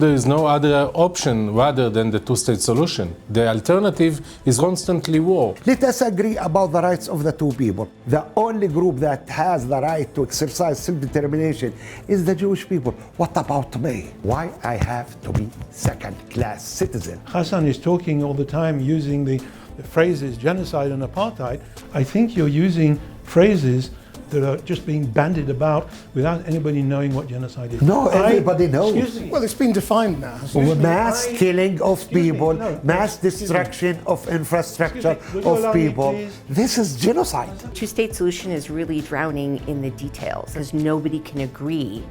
There is no other option rather than the two-state solution. The alternative is constantly war. Let us agree about the rights of the two people. The only group that has the right to exercise self-determination is the Jewish people. What about me? Why I have to be second-class citizen? Hassan is talking all the time using the phrases genocide and apartheid. I think you're using phrases that are just being bandied about without anybody knowing what genocide is. No, everybody knows. Excuse me. Well, it's been defined now. Mass killing of people, mass destruction of infrastructure of people. This is genocide. Two-state solution is really drowning in the details because nobody can agree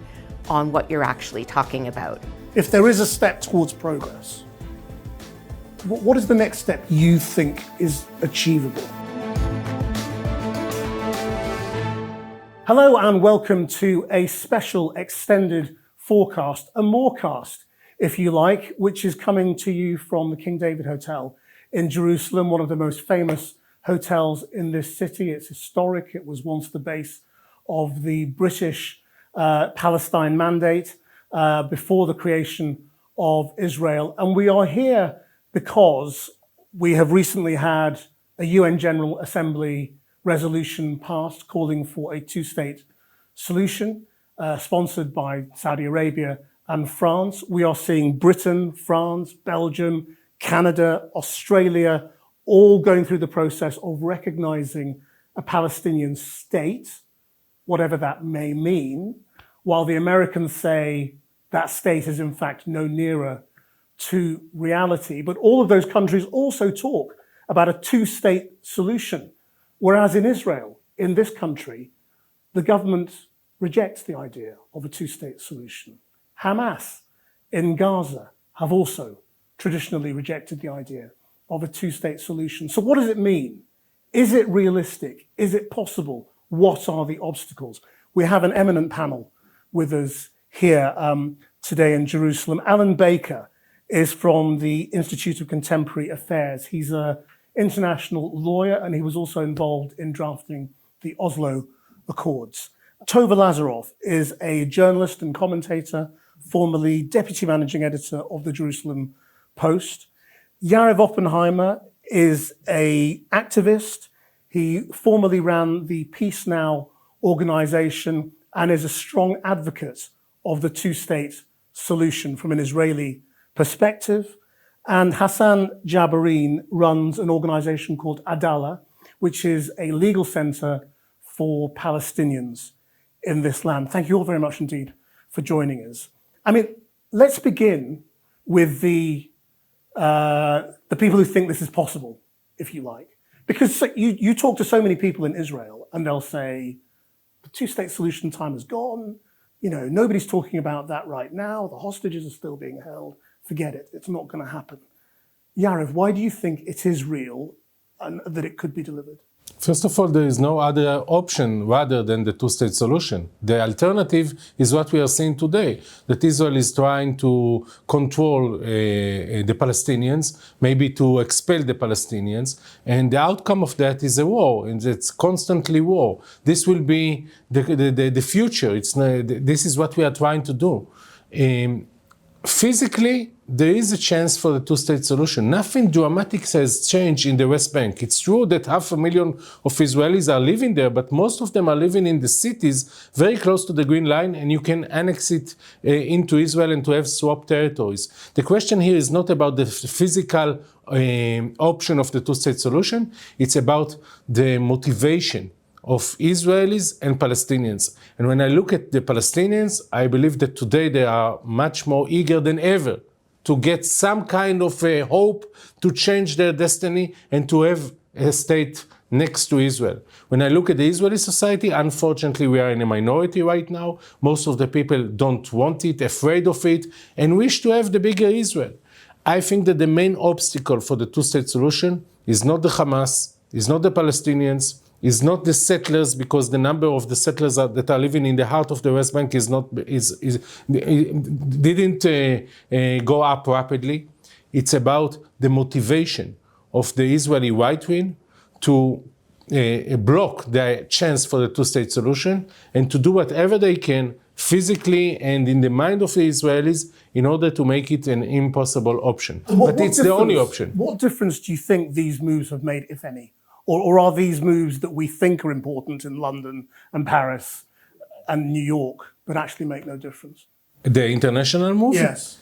on what you're actually talking about. If there is a step towards progress, what is the next step you think is achievable? Hello and welcome to a special extended forecast, a morecast, if you like, which is coming to you from the King David Hotel in Jerusalem, one of the most famous hotels in this city. It's historic. It was once the base of the British Palestine mandate before the creation of Israel. And we are here because we have recently had a UN General Assembly resolution passed calling for a two-state solution, sponsored by Saudi Arabia and France. We are seeing Britain, France, Belgium, Canada, Australia, all going through the process of recognizing a Palestinian state, whatever that may mean, while the Americans say that state is in fact no nearer to reality. But all of those countries also talk about a two-state solution. Whereas in Israel, in this country, the government rejects the idea of a two-state solution. Hamas in Gaza have also traditionally rejected the idea of a two-state solution. So what does it mean? Is it realistic? Is it possible? What are the obstacles? We have an eminent panel with us here today in Jerusalem. Alan Baker is from the Institute of Contemporary Affairs. He's a international lawyer, and he was also involved in drafting the Oslo Accords. Tovah Lazaroff is a journalist and commentator, formerly deputy managing editor of the Jerusalem Post. Yariv Oppenheimer is an activist. He formerly ran the Peace Now organization and is a strong advocate of the two-state solution from an Israeli perspective. And Hassan Jabareen runs an organization called Adalah, which is a legal center for Palestinians in this land. Thank you all very much indeed for joining us. I mean, let's begin with the people who think this is possible, if you like. Because you talk to so many people in Israel and they'll say, the two-state solution time is gone. You know, nobody's talking about that right now. The hostages are still being held. Forget it. It's not going to happen. Yariv, why do you think it is real and that it could be delivered? First of all, there is no other option rather than the two-state solution. The alternative is what we are seeing today, that Israel is trying to control the Palestinians, maybe to expel the Palestinians, and the outcome of that is a war, and it's constantly war. This will be the future. This is what we are trying to do. Physically, there is a chance for the two-state solution. Nothing dramatic has changed in the West Bank. It's true that 500,000 of Israelis are living there, but most of them are living in the cities very close to the Green Line, and you can annex it into Israel and to have swapped territories. The question here is not about the physical option of the two-state solution. It's about the motivation of Israelis and Palestinians. And when I look at the Palestinians, I believe that today they are much more eager than ever to get some kind of a hope to change their destiny and to have a state next to Israel. When I look at the Israeli society, unfortunately we are in a minority right now. Most of the people don't want it, afraid of it, and wish to have the bigger Israel. I think that the main obstacle for the two-state solution is not the Hamas, is not the Palestinians, is not the settlers, because the number of the settlers that are living in the heart of the West Bank didn't go up rapidly. It's about the motivation of the Israeli right wing to block the chance for the two-state solution and to do whatever they can physically and in the mind of the Israelis in order to make it an impossible option. But it's the only option. What difference do you think these moves have made, if any? Or are these moves that we think are important in London and Paris and New York, but actually make no difference? The international move? Yes.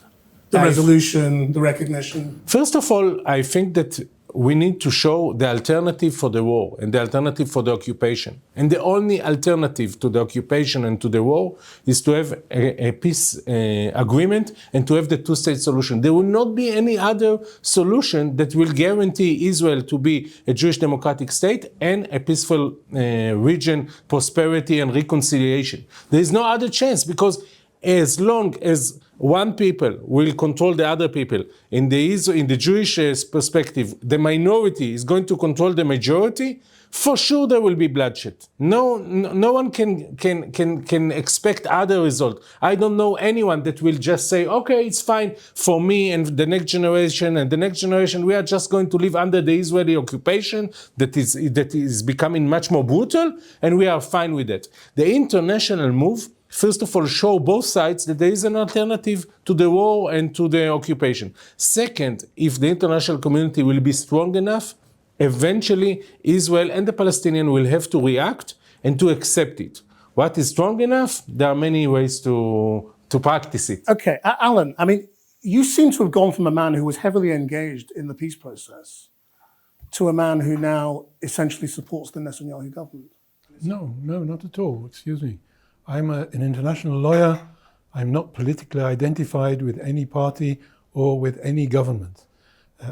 The resolution, the recognition. First of all, I think that we need to show the alternative for the war and the alternative for the occupation. And the only alternative to the occupation and to the war is to have a peace agreement and to have the two-state solution. There will not be any other solution that will guarantee Israel to be a Jewish democratic state and a peaceful region, prosperity and reconciliation. There is no other chance, because as long as one people will control the other people, in the Jewish perspective, the minority is going to control the majority, for sure there will be bloodshed. No one can expect other result. I don't know anyone that will just say, okay, it's fine for me and the next generation and the next generation. We are just going to live under the Israeli occupation that is becoming much more brutal, and we are fine with it. The international move, first of all, show both sides that there is an alternative to the war and to the occupation. Second, if the international community will be strong enough, eventually Israel and the Palestinians will have to react and to accept it. What is strong enough? There are many ways to practice it. Okay, Alan, I mean, you seem to have gone from a man who was heavily engaged in the peace process to a man who now essentially supports the Netanyahu government. No, not at all. Excuse me. I'm an international lawyer. I'm not politically identified with any party or with any government.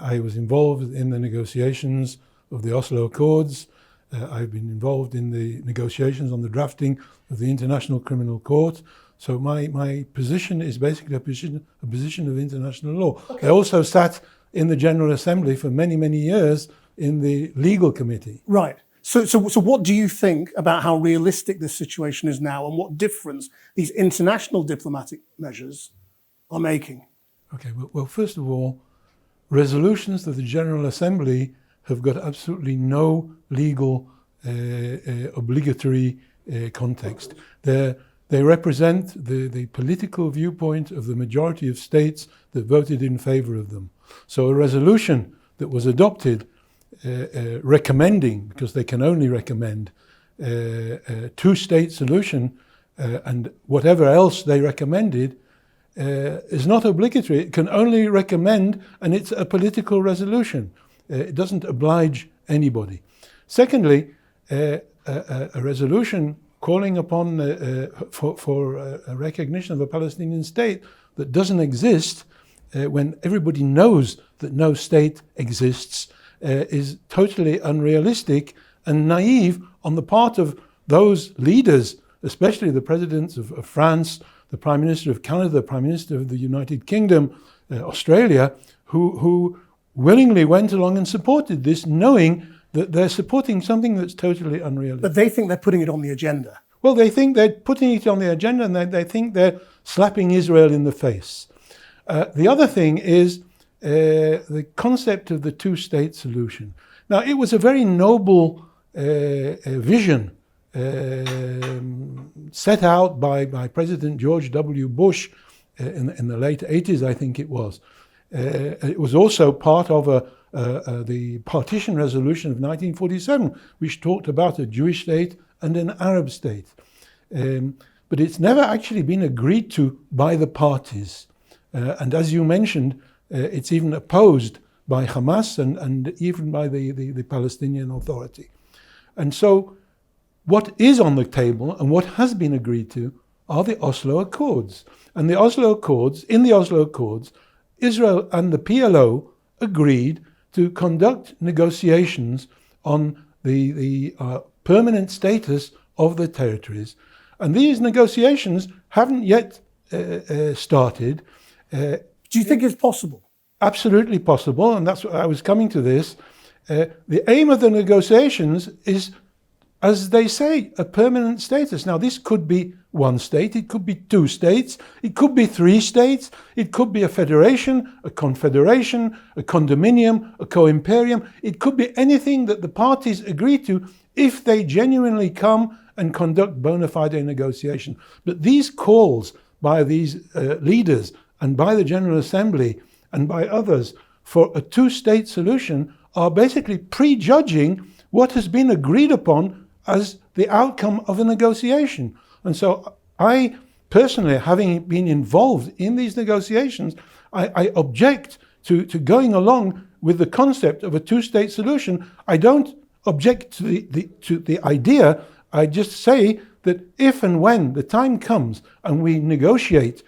I was involved in the negotiations of the Oslo Accords. I've been involved in the negotiations on the drafting of the International Criminal Court. So my position is basically a position of international law. Okay. I also sat in the General Assembly for many, many years in the legal committee. Right. So what do you think about how realistic this situation is now, and what difference these international diplomatic measures are making? Okay, well, first of all, resolutions of the General Assembly have got absolutely no legal obligatory context. They represent the political viewpoint of the majority of states that voted in favor of them. So a resolution that was adopted recommending, because they can only recommend, a two-state solution, and whatever else they recommended is not obligatory. It can only recommend, and it's a political resolution. It doesn't oblige anybody. Secondly, a resolution calling upon for a recognition of a Palestinian state that doesn't exist when everybody knows that no state exists is totally unrealistic and naive on the part of those leaders, especially the presidents of France, the Prime Minister of Canada, the Prime Minister of the United Kingdom, Australia, who willingly went along and supported this, knowing that they're supporting something that's totally unrealistic. But they think they're putting it on the agenda. Well, they think they're putting it on the agenda, and they think they're slapping Israel in the face. The other thing is the concept of the two-state solution. Now, it was a very noble vision set out by President George W. Bush in the late 80s, I think it was. It was also part of the partition resolution of 1947, which talked about a Jewish state and an Arab state. But it's never actually been agreed to by the parties. And as you mentioned, it's even opposed by Hamas and even by the Palestinian Authority. And so what is on the table and what has been agreed to are the Oslo Accords. And the Oslo Accords, in the Oslo Accords, Israel and the PLO agreed to conduct negotiations on the permanent status of the territories. And these negotiations haven't yet started. Do you think it's possible? Absolutely possible, and that's what I was coming to this. The aim of the negotiations is, as they say, a permanent status. Now, this could be one state, it could be two states, it could be three states, it could be a federation, a confederation, a condominium, a co-imperium. It could be anything that the parties agree to if they genuinely come and conduct bona fide negotiation. But these calls by these leaders and by the General Assembly and by others for a two-state solution are basically prejudging what has been agreed upon as the outcome of a negotiation. And so I personally, having been involved in these negotiations, I object to going along with the concept of a two-state solution. I don't object to the idea. I just say that if and when the time comes and we negotiate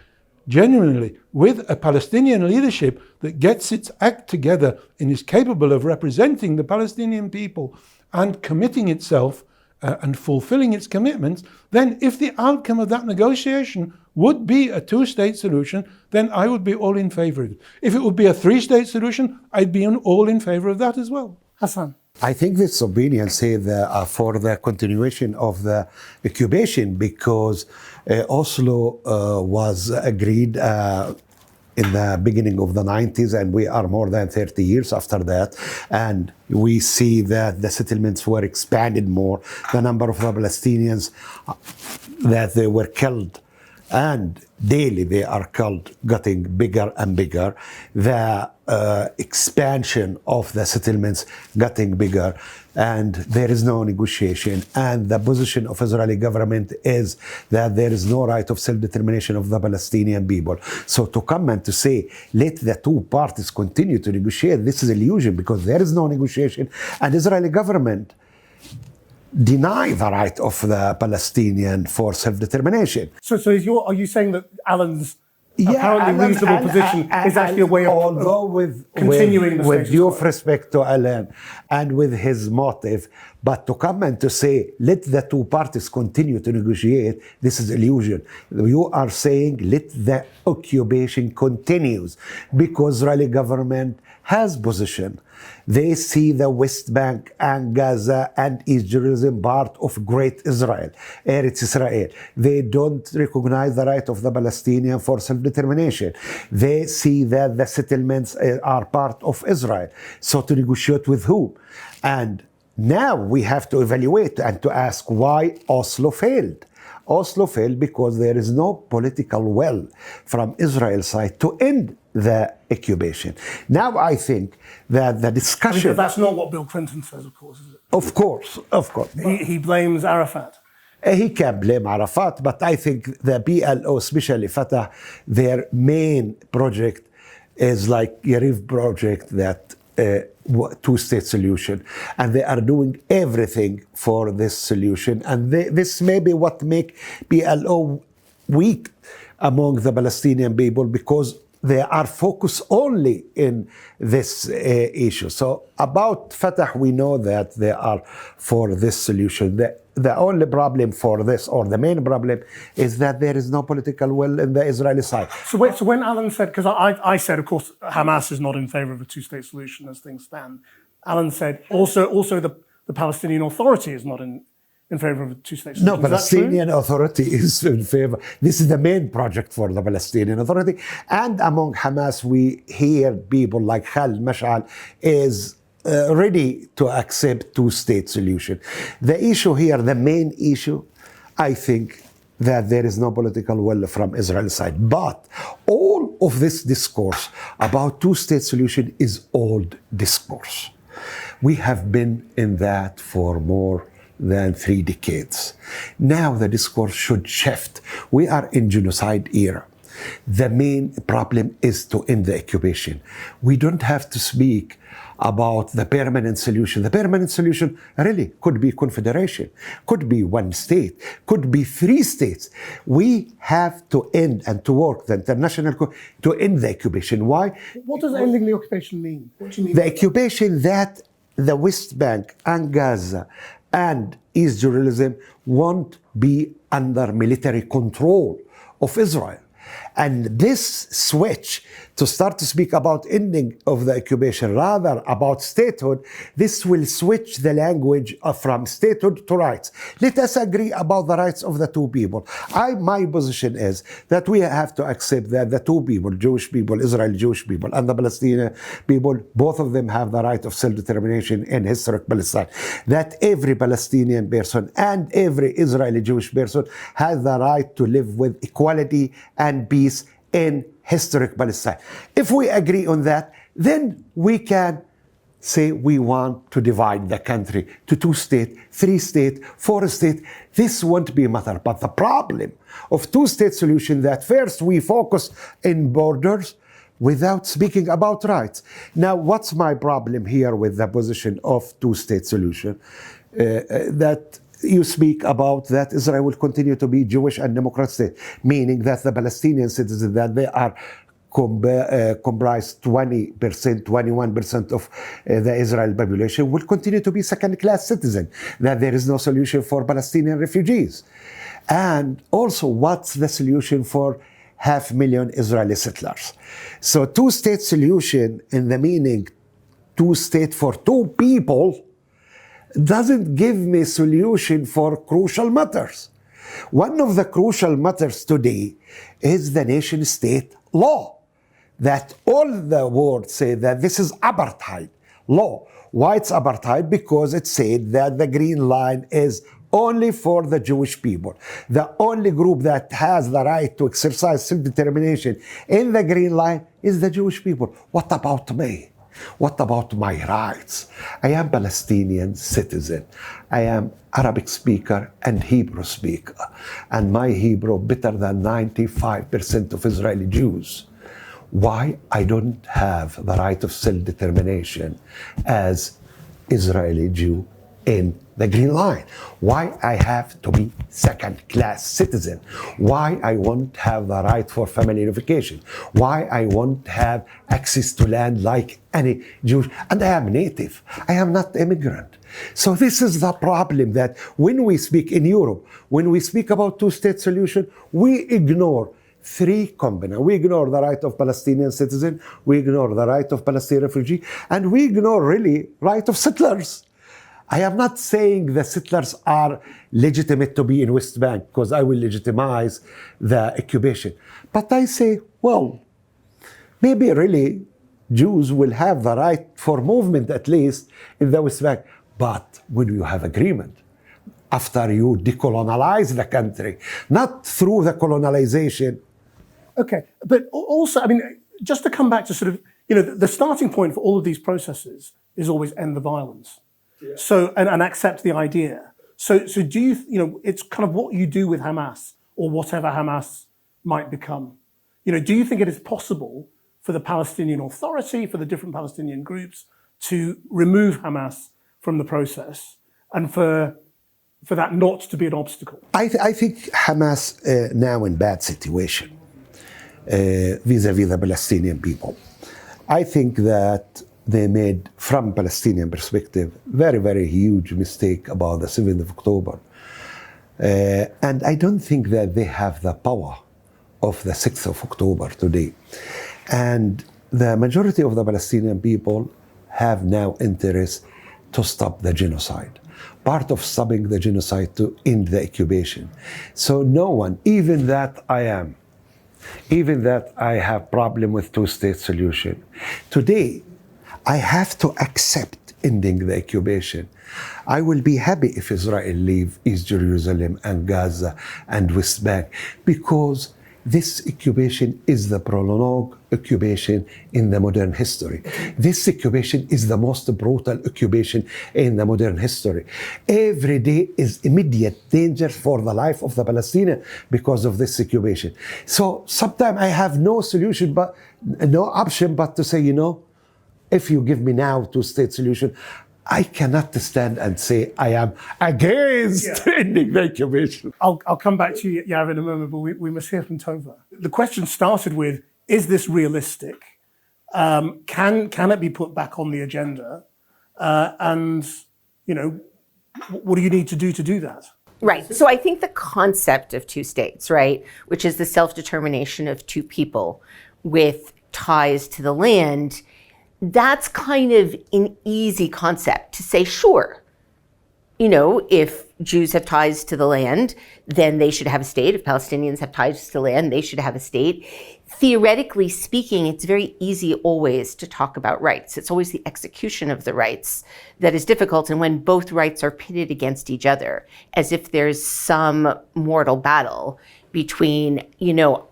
genuinely with a Palestinian leadership that gets its act together and is capable of representing the Palestinian people and committing itself and fulfilling its commitments, then if the outcome of that negotiation would be a two-state solution, then I would be all in favor of it. If it would be a three-state solution, I'd be all in favor of that as well. Hassan. I think this opinion says for the continuation of the occupation, because Oslo was agreed in the beginning of the 90s, and we are more than 30 years after that. And we see that the settlements were expanded more. The number of the Palestinians that they were killed, and daily they are killed, getting bigger and bigger. The expansion of the settlements getting bigger, and there is no negotiation. And the position of Israeli government is that there is no right of self-determination of the Palestinian people. So to come and to say, let the two parties continue to negotiate, this is illusion, because there is no negotiation. And Israeli government deny the right of the Palestinian for self-determination. So are you saying that Alan's apparently reasonable position is actually a way of continuing the status quo? With due respect to Alan and with his motive, but to come and to say, let the two parties continue to negotiate, this is illusion. You are saying, let the occupation continues, because Israeli government has position. They see the West Bank and Gaza and East Jerusalem part of Great Israel, Eretz Israel. They don't recognize the right of the Palestinian for self-determination. They see that the settlements are part of Israel. So to negotiate with whom? And now we have to evaluate and to ask why Oslo failed. Oslo failed because there is no political will from Israel's side to end the occupation. Now I think that the discussion... But that's not what Bill Clinton says, of course, is it? Of course. He blames Arafat. He can blame Arafat, but I think the PLO, especially Fatah, their main project is like Yariv project, that two-state solution, and they are doing everything for this solution. And this may be what make PLO weak among the Palestinian people, because they are focused only in this issue. So about Fatah, we know that they are for this solution. The only problem for this, or the main problem, is that there is no political will in the Israeli side. So when Alan said, because I said, of course, Hamas is not in favor of a two-state solution as things stand. Alan said also the Palestinian Authority is not in favor of a two-state solution. No, Palestinian Authority is in favor. This is the main project for the Palestinian Authority. And among Hamas, we hear people like Khalid Mash'al is ready to accept two-state solution. The issue here, the main issue, I think that there is no political will from Israel's side. But all of this discourse about two-state solution is old discourse. We have been in that for more than 3 decades. Now the discourse should shift. We are in genocide era. The main problem is to end the occupation. We don't have to speak about the permanent solution. The permanent solution really could be confederation, could be one state, could be 3 states. We have to end and to work the international to end the occupation. Why? What does ending the occupation mean? What do you mean? The occupation that the West Bank and Gaza and East Jerusalem won't be under military control of Israel. And this switch to start to speak about ending of the occupation, rather about statehood, this will switch the language from statehood to rights. Let us agree about the rights of the two people. My position is that we have to accept that the two people, Jewish people, Israeli Jewish people, and the Palestinian people, both of them have the right of self-determination in historic Palestine. That every Palestinian person and every Israeli Jewish person has the right to live with equality and peace in historic Palestine. If we agree on that, then we can say we want to divide the country to 2-state, 3-state, 4-state. This won't be a matter. But the problem of 2-state solution, that first we focus in borders without speaking about rights. Now, what's my problem here with the position of 2-state solution? That you speak about that Israel will continue to be Jewish and democratic state, meaning that the Palestinian citizens, that they are comprise 20%, 21% of the Israeli population, will continue to be second-class citizens, that there is no solution for Palestinian refugees. And also, what's the solution for 500,000 Israeli settlers? So 2-state solution in the meaning 2-state for two people doesn't give me solution for crucial matters. One of the crucial matters today is the nation-state law, that all the world say that this is apartheid law. Why it's apartheid? Because it said that the green line is only for the Jewish people. The only group that has the right to exercise self-determination in the green line is the Jewish people. What about me? What about my rights? I am Palestinian citizen. I am Arabic speaker and Hebrew speaker. And my Hebrew better than 95% of Israeli Jews. Why I don't have the right of self-determination as Israeli Jew in the green line? Why I have to be second-class citizen? Why I won't have the right for family unification? Why I won't have access to land like any Jewish? And I am native. I am not immigrant. So this is the problem, that when we speak in Europe, when we speak about 2-state solution, we ignore 3 components. We ignore the right of Palestinian citizen, we ignore the right of Palestinian refugee, and we ignore really right of settlers. I am not saying the settlers are legitimate to be in West Bank, because I will legitimize the occupation. But I say, well, maybe really Jews will have the right for movement, at least in the West Bank. But when you have agreement, after you decolonize the country, not through the colonization. Okay, but also, I mean, just to come back to sort of, the starting point for all of these processes is always end the violence. Yeah. So, and accept the idea. So do you, it's kind of what you do with Hamas, or whatever Hamas might become. Do you think it is possible for the Palestinian Authority, for the different Palestinian groups, to remove Hamas from the process, and for that not to be an obstacle? I think Hamas now in bad situation vis-a-vis the Palestinian people. I think that they made, from Palestinian perspective, very, very huge mistake about the 7th of October. And I don't think that they have the power of the 6th of October today. And the majority of the Palestinian people have now interest to stop the genocide. Part of stopping the genocide to end the occupation. So no one, even that I have problem with 2-state solution. Today, I have to accept ending the occupation. I will be happy if Israel leave East Jerusalem and Gaza and West Bank, because this occupation is the prolonged occupation in the modern history. This occupation is the most brutal occupation in the modern history. Every day is immediate danger for the life of the Palestinian because of this occupation. So sometimes I have no solution, but no option but to say, if you give me now 2-state solution, I cannot stand and say I am against ending the occupation. I'll come back to you, Yariv, in a moment, but we must hear from Tovah. The question started with, is this realistic? Can it be put back on the agenda? And what do you need to do that? Right. So I think the concept of two states, right, which is the self-determination of two people with ties to the land, that's kind of an easy concept to say, sure, you know, if Jews have ties to the land, then they should have a state. If Palestinians have ties to the land, they should have a state. Theoretically speaking, it's very easy always to talk about rights. It's always the execution of the rights that is difficult. And when both rights are pitted against each other, as if there's some mortal battle between, you know,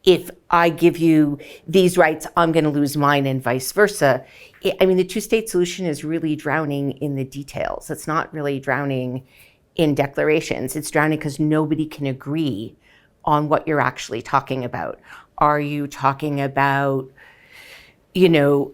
if I give you these rights, I'm going to lose mine and vice versa. I mean, the two-state solution is really drowning in the details. It's not really drowning in declarations. It's drowning because nobody can agree on what you're actually talking about. Are you talking about, you know,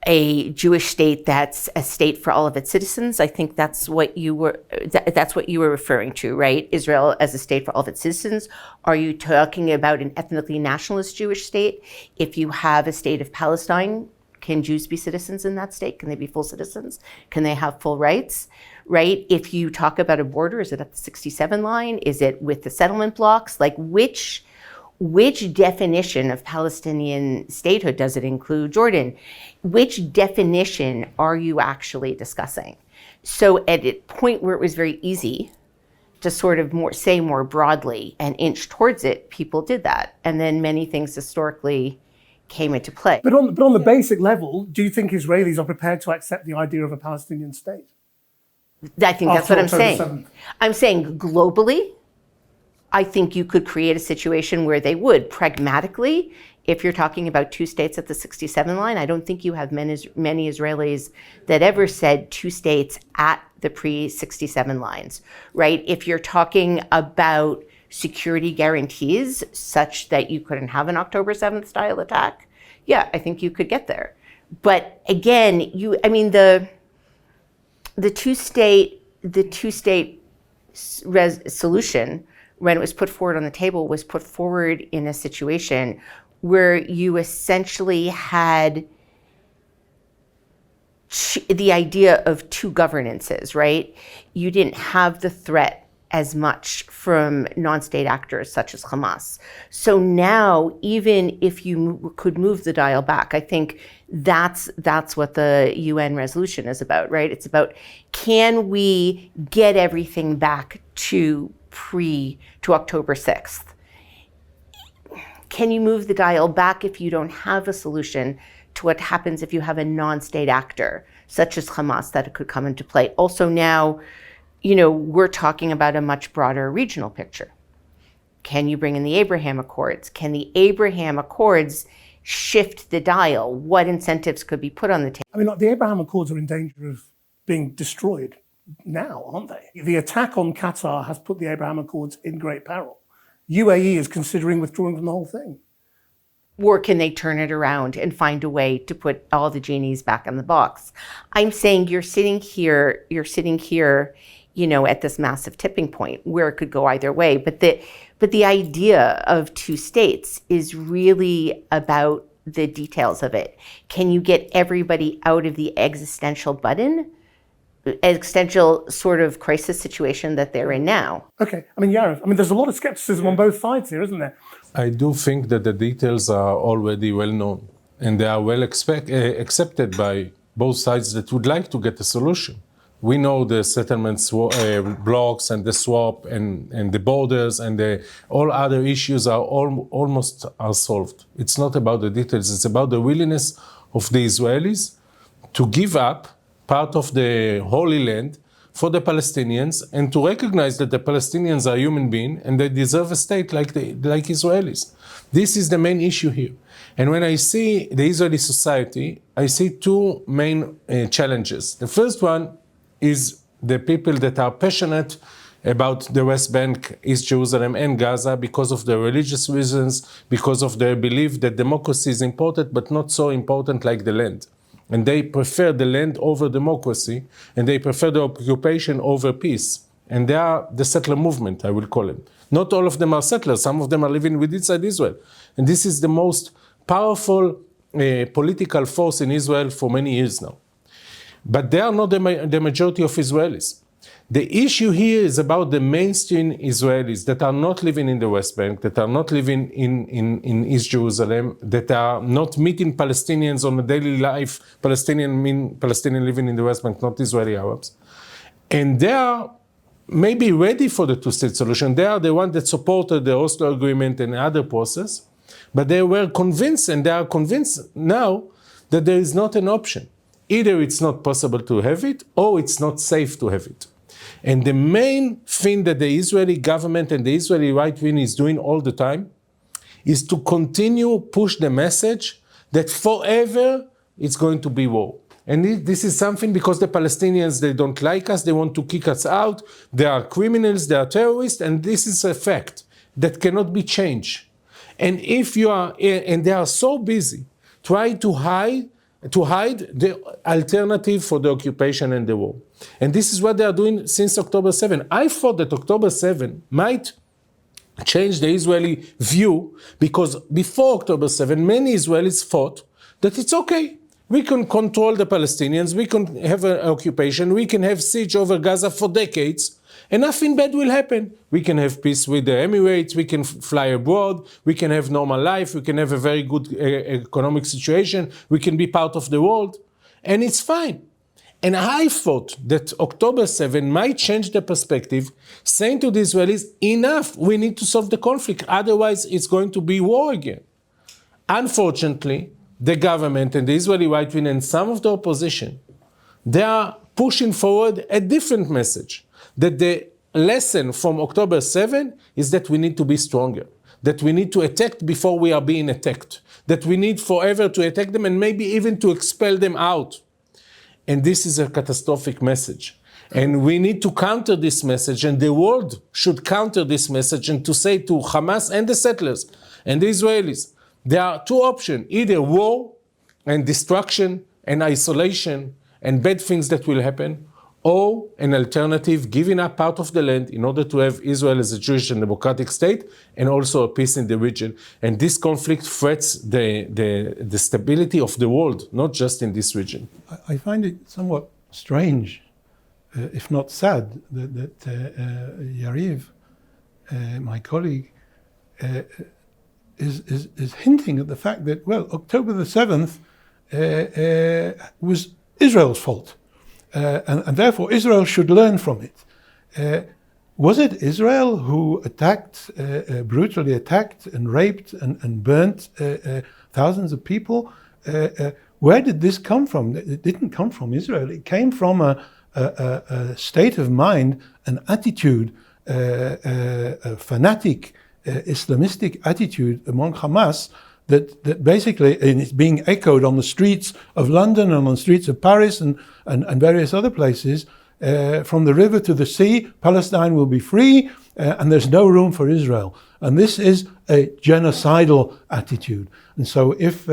a Jewish state that's a state for all of its citizens? I think that's what you were referring to, right? Israel as a state for all of its citizens. Are you talking about an ethnically nationalist Jewish state? If you have a state of Palestine, can Jews be citizens in that state? Can they be full citizens? Can they have full rights, right? If you talk about a border, is it at the 67 line? Is it with the settlement blocks? Like which definition of Palestinian statehood does it include Jordan? Which definition are you actually discussing? So at a point where it was very easy to sort of say more broadly and inch towards it, people did that. And then many things historically came into play. But on the basic level, do you think Israelis are prepared to accept the idea of a Palestinian state? I think that's what I'm October saying. 7th. I'm saying globally, I think you could create a situation where they would. Pragmatically, if you're talking about two states at the 67 line, I don't think you have many Israelis that ever said two states at the pre-67 lines, right? If you're talking about security guarantees such that you couldn't have an October 7th style attack, yeah, I think you could get there. But again, the two-state solution, when it was put forward on the table, was put forward in a situation where you essentially had the idea of two governances, right? You didn't have the threat as much from non-state actors such as Hamas. So now, even if you could move the dial back, I think that's what the UN resolution is about, right? It's about, can we get everything back to October 6th? Can you move the dial back if you don't have a solution to what happens if you have a non-state actor, such as Hamas, that it could come into play? Also now, you know, we're talking about a much broader regional picture. Can you bring in the Abraham Accords? Can the Abraham Accords shift the dial? What incentives could be put on the table? I mean, the Abraham Accords are in danger of being destroyed now, aren't they? The attack on Qatar has put the Abraham Accords in great peril. UAE is considering withdrawing from the whole thing. Or can they turn it around and find a way to put all the genies back in the box? I'm saying you're sitting here, you know, at this massive tipping point where it could go either way. But the idea of two states is really about the details of it. Can you get everybody out of the existential sort of crisis situation that they're in now? Okay. I mean, Yariv, there's a lot of skepticism on both sides here, isn't there? I do think that the details are already well known and they are well accepted by both sides that would like to get a solution. We know the settlements blocks and the swap and the borders and all other issues are almost solved. It's not about the details, it's about the willingness of the Israelis to give up part of the Holy Land for the Palestinians and to recognize that the Palestinians are human beings and they deserve a state like Israelis. This is the main issue here. And when I see the Israeli society, I see two main challenges. The first one is the people that are passionate about the West Bank, East Jerusalem and Gaza because of their religious reasons, because of their belief that democracy is important but not so important like the land. And they prefer the land over democracy, and they prefer the occupation over peace. And they are the settler movement, I will call it. Not all of them are settlers, some of them are living inside Israel. And this is the most powerful political force in Israel for many years now. But they are not the majority of Israelis. The issue here is about the mainstream Israelis that are not living in the West Bank, that are not living in East Jerusalem, that are not meeting Palestinians on a daily life. Palestinian mean Palestinian living in the West Bank, not Israeli Arabs. And they are maybe ready for the two-state solution. They are the ones that supported the Oslo Agreement and other process, but they were convinced, and they are convinced now, that there is not an option. Either it's not possible to have it, or it's not safe to have it. And the main thing that the Israeli government and the Israeli right wing is doing all the time is to continue push the message that forever it's going to be war. And this is something because the Palestinians, they don't like us, they want to kick us out, they are criminals, they are terrorists, and this is a fact that cannot be changed. And if you are, and they are so busy trying to hide the alternative for the occupation and the war. And this is what they are doing since October 7. I thought that October 7 might change the Israeli view, because before October 7, many Israelis thought that it's okay. We can control the Palestinians, we can have an occupation, we can have siege over Gaza for decades, and nothing bad will happen. We can have peace with the Emirates, we can fly abroad, we can have normal life, we can have a very good economic situation, we can be part of the world, and it's fine. And I thought that October 7 might change the perspective, saying to the Israelis, enough, we need to solve the conflict, otherwise it's going to be war again. Unfortunately, the government and the Israeli right wing and some of the opposition, they are pushing forward a different message, that the lesson from October 7 is that we need to be stronger, that we need to attack before we are being attacked, that we need forever to attack them and maybe even to expel them out. And this is a catastrophic message. And we need to counter this message, and the world should counter this message and to say to Hamas and the settlers and the Israelis, there are two options, either war and destruction and isolation and bad things that will happen, or an alternative, giving up part of the land in order to have Israel as a Jewish and democratic state and also a peace in the region. And this conflict threats the stability of the world, not just in this region. I find it somewhat strange, if not sad, that Yariv, my colleague, is hinting at the fact that, well, October the 7th was Israel's fault. And therefore Israel should learn from it. Was it Israel who attacked, brutally attacked and raped and burnt thousands of people? Where did this come from? It didn't come from Israel. It came from a state of mind, an attitude, a fanatic Islamistic attitude among Hamas that basically, and it's being echoed on the streets of London and on the streets of Paris and various other places, from the river to the sea, Palestine will be free, and there's no room for Israel. And this is a genocidal attitude. And so if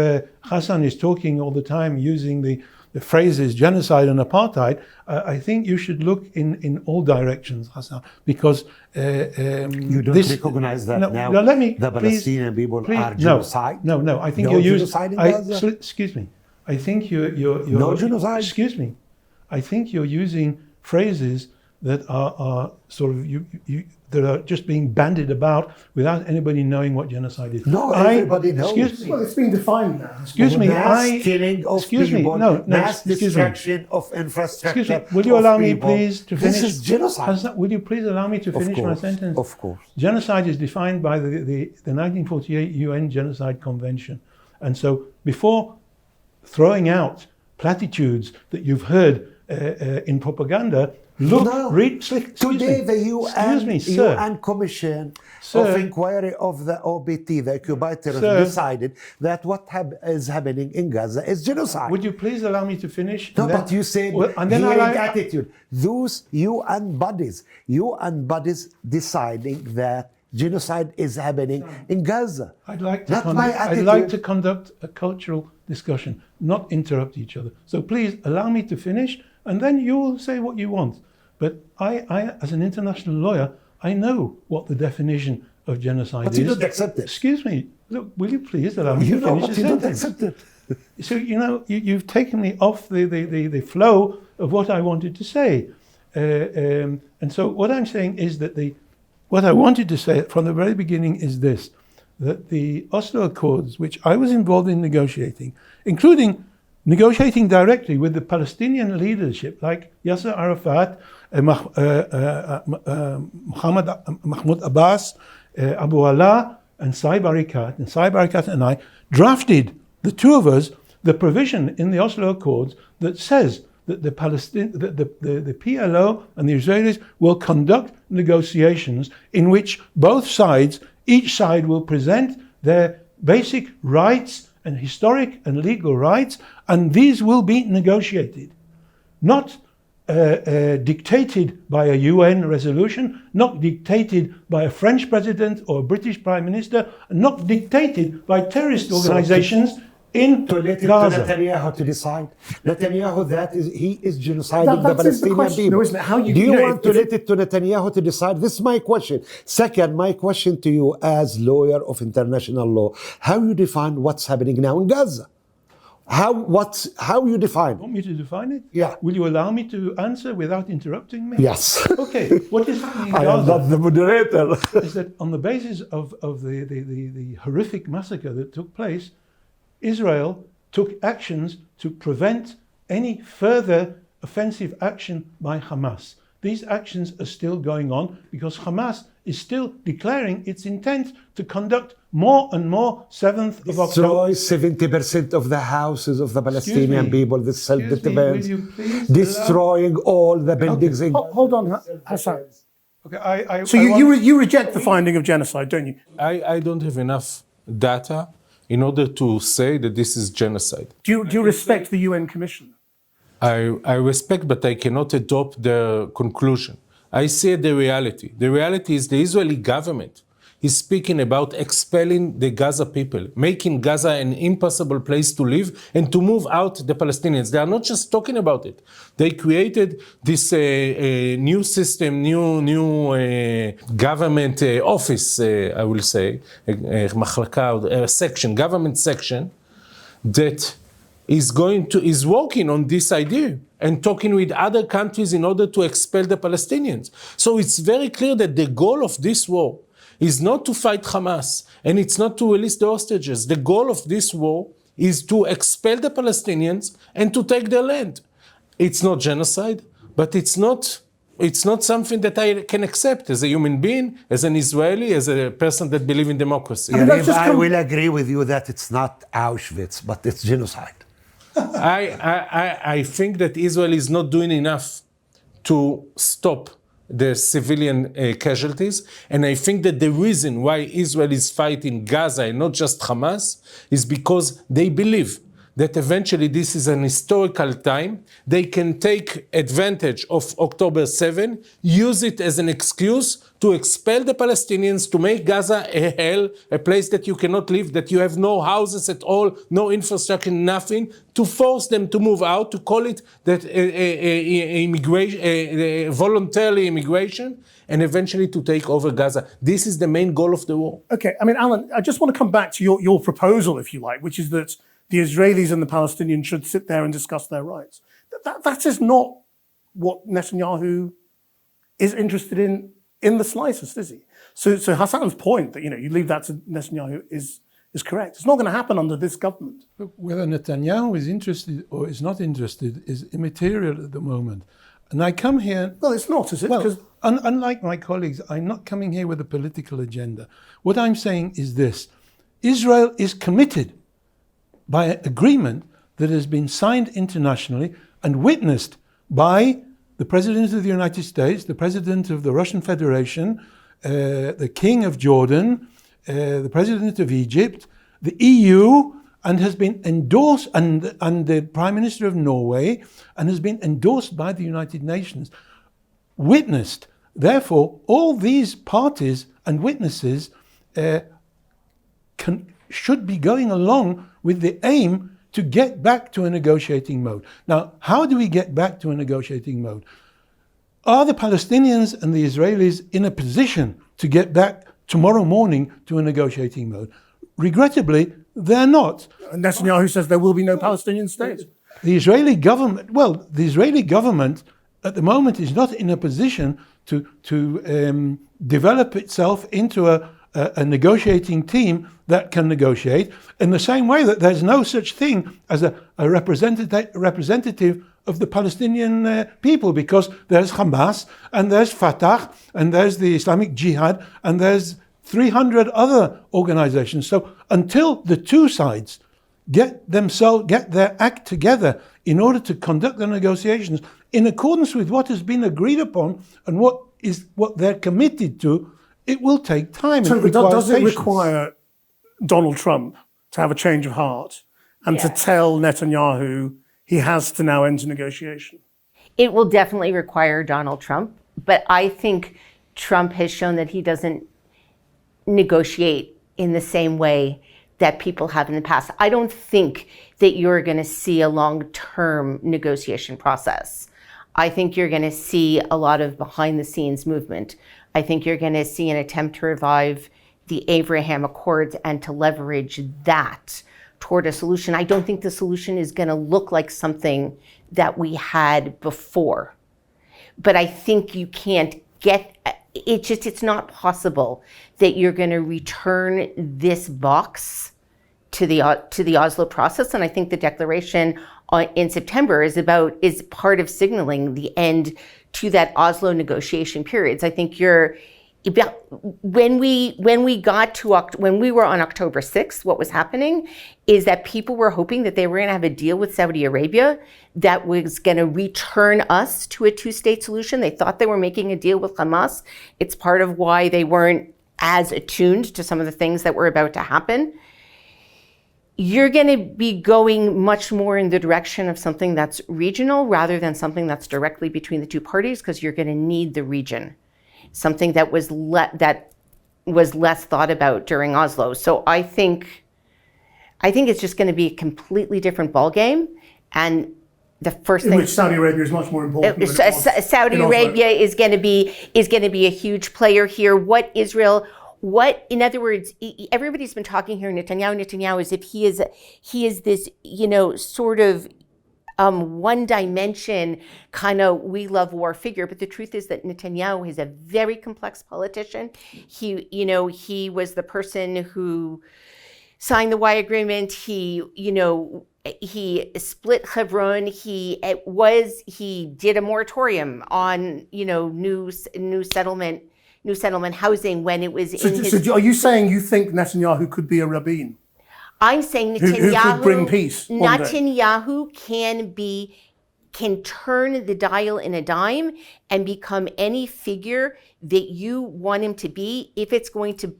Hassan is talking all the time using the phrases genocide and apartheid, I think you should look in all directions, Hassan, because you don't recognize that now. No, let me, the Palestinian people are genocide. No. I think no you're using. Genocide in Gaza? Excuse me. I think you're no genocide. Excuse me. I think you're using phrases that are sort of that are just being bandied about without anybody knowing what genocide is. No, everybody knows. Excuse me. Well, it's been defined now. Excuse me. Mass killing of people. No, mass excuse me. destruction of infrastructure. Excuse me. Will you allow me, please, to finish? This is genocide. Will you please allow me to finish my sentence? Of course. Genocide is defined by the 1948 UN Genocide Convention. And so before throwing out platitudes that you've heard in propaganda, read. Today, the UN Commission of Inquiry of the OBT, the occupied terrorists, decided that what is happening in Gaza is genocide. Would you please allow me to finish? No, but you said attitude. Those UN bodies deciding that genocide is happening in Gaza. I'd like to conduct a cultural discussion, not interrupt each other. So please allow me to finish, and then you will say what you want. But I, as an international lawyer, I know what the definition of genocide is. But you don't accept it. Excuse me. Look, will you please allow me to finish the sentence? You don't accept it. So, you've taken me off the flow of what I wanted to say. And so what I'm saying is that what I wanted to say from the very beginning is this, that the Oslo Accords, which I was involved in negotiating, including negotiating directly with the Palestinian leadership like Yasser Arafat, Mahmoud Abbas, Abu Ala, and Saeb Erekat. And Saeb Erekat and I drafted, the two of us, the provision in the Oslo Accords that says that the PLO and the Israelis will conduct negotiations in which both sides, each side will present their basic rights and historic and legal rights, and these will be negotiated, not dictated by a UN resolution, not dictated by a French president or a British prime minister, not dictated by terrorist organizations in Gaza. Netanyahu to decide. Netanyahu, he is genociding the Palestinian people. Isn't it? Do you want to let it to Netanyahu to decide? This is my question. Second, my question to you as lawyer of international law, how you define what's happening now in Gaza? How you define? Want me to define it? Yeah. Will you allow me to answer without interrupting me? Yes. Okay. What is happening in I am Gaza not the moderator. is that on the basis of the horrific massacre that took place, Israel took actions to prevent any further offensive action by Hamas. These actions are still going on because Hamas is still declaring its intent to conduct more and more 7th of October. Destroy 70% of the houses of the Palestinian people, the self-defense. Destroying all the buildings. Okay. Hold on, Hassan. Okay, So you reject the finding of genocide, don't you? I don't have enough data in order to say that this is genocide. Do you respect the UN Commission? I respect, but I cannot adopt the conclusion. I see the reality. The reality is the Israeli government is speaking about expelling the Gaza people, making Gaza an impossible place to live and to move out the Palestinians. They are not just talking about it. They created this new system, new government office, I will say, section, government section, that is working on this idea and talking with other countries in order to expel the Palestinians. So it's very clear that the goal of this war is not to fight Hamas, and it's not to release the hostages. The goal of this war is to expel the Palestinians and to take their land. It's not genocide, but it's not something that I can accept as a human being, as an Israeli, as a person that believes in democracy. I will agree with you that it's not Auschwitz, but it's genocide. I think that Israel is not doing enough to stop the civilian casualties. And I think that the reason why Israel is fighting Gaza and not just Hamas is because they believe that eventually this is an historical time. They can take advantage of October 7, use it as an excuse to expel the Palestinians, to make Gaza a hell, a place that you cannot live, that you have no houses at all, no infrastructure, nothing, to force them to move out, to call it that voluntarily immigration, and eventually to take over Gaza. This is the main goal of the war. Okay, I mean, Alan, I just want to come back to your proposal, if you like, which is that the Israelis and the Palestinians should sit there and discuss their rights. That is not what Netanyahu is interested in the slightest, is he? So Hassan's point that, you leave that to Netanyahu is correct. It's not going to happen under this government. But whether Netanyahu is interested or is not interested is immaterial at the moment. And I come here... Well, it's not, is it? Well, unlike my colleagues, I'm not coming here with a political agenda. What I'm saying is this. Israel is committed by an agreement that has been signed internationally and witnessed by the President of the United States, the President of the Russian Federation, the King of Jordan, the President of Egypt, the EU, and has been endorsed, and the Prime Minister of Norway, and has been endorsed by the United Nations, witnessed. Therefore, all these parties and witnesses should be going along with the aim to get back to a negotiating mode. Now, how do we get back to a negotiating mode? Are the Palestinians and the Israelis in a position to get back tomorrow morning to a negotiating mode? Regrettably, they're not. And Netanyahu says there will be no Palestinian state. The Israeli government at the moment is not in a position to develop itself into a negotiating team that can negotiate, in the same way that there's no such thing as a representative of the Palestinian people, because there's Hamas and there's Fatah and there's the Islamic Jihad and there's 300 other organizations. So until the two sides get their act together in order to conduct the negotiations in accordance with what has been agreed upon and what they're committed to, it will take time. So does it require Donald Trump to have a change of heart and to tell Netanyahu he has to now enter negotiation? It will definitely require Donald Trump, but I think Trump has shown that he doesn't negotiate in the same way that people have in the past. I don't think that you're going to see a long-term negotiation process. I think you're going to see a lot of behind-the-scenes movement. I think you're going to see an attempt to revive the Abraham Accords and to leverage that toward a solution. I don't think the solution is going to look like something that we had before. But I think you can't get, it's not possible that you're going to return this box to the Oslo process. And I think the declaration in September is part of signaling the end to that Oslo negotiation periods. I think when we were on October 6th, what was happening is that people were hoping that they were going to have a deal with Saudi Arabia that was going to return us to a two-state solution. They thought they were making a deal with Hamas. It's part of why they weren't as attuned to some of the things that were about to happen. You're going to be going much more in the direction of something that's regional rather than something that's directly between the two parties, because you're going to need the region. Something that was less thought about during Oslo. So I think it's just going to be a completely different ballgame. And the first thing, which Saudi Arabia is much more important. Saudi Arabia is going to be a huge player here. In other words, everybody's been talking here Netanyahu as if he is this, sort of one dimension kind of we love war figure. But the truth is that Netanyahu is a very complex politician. He was the person who signed the Y agreement. He split Hebron. He did a moratorium on, new settlement housing when it was So are you saying you think Netanyahu could be a rabbin? I'm saying Netanyahu who could bring peace. Netanyahu can turn the dial in a dime and become any figure that you want him to be if it's going to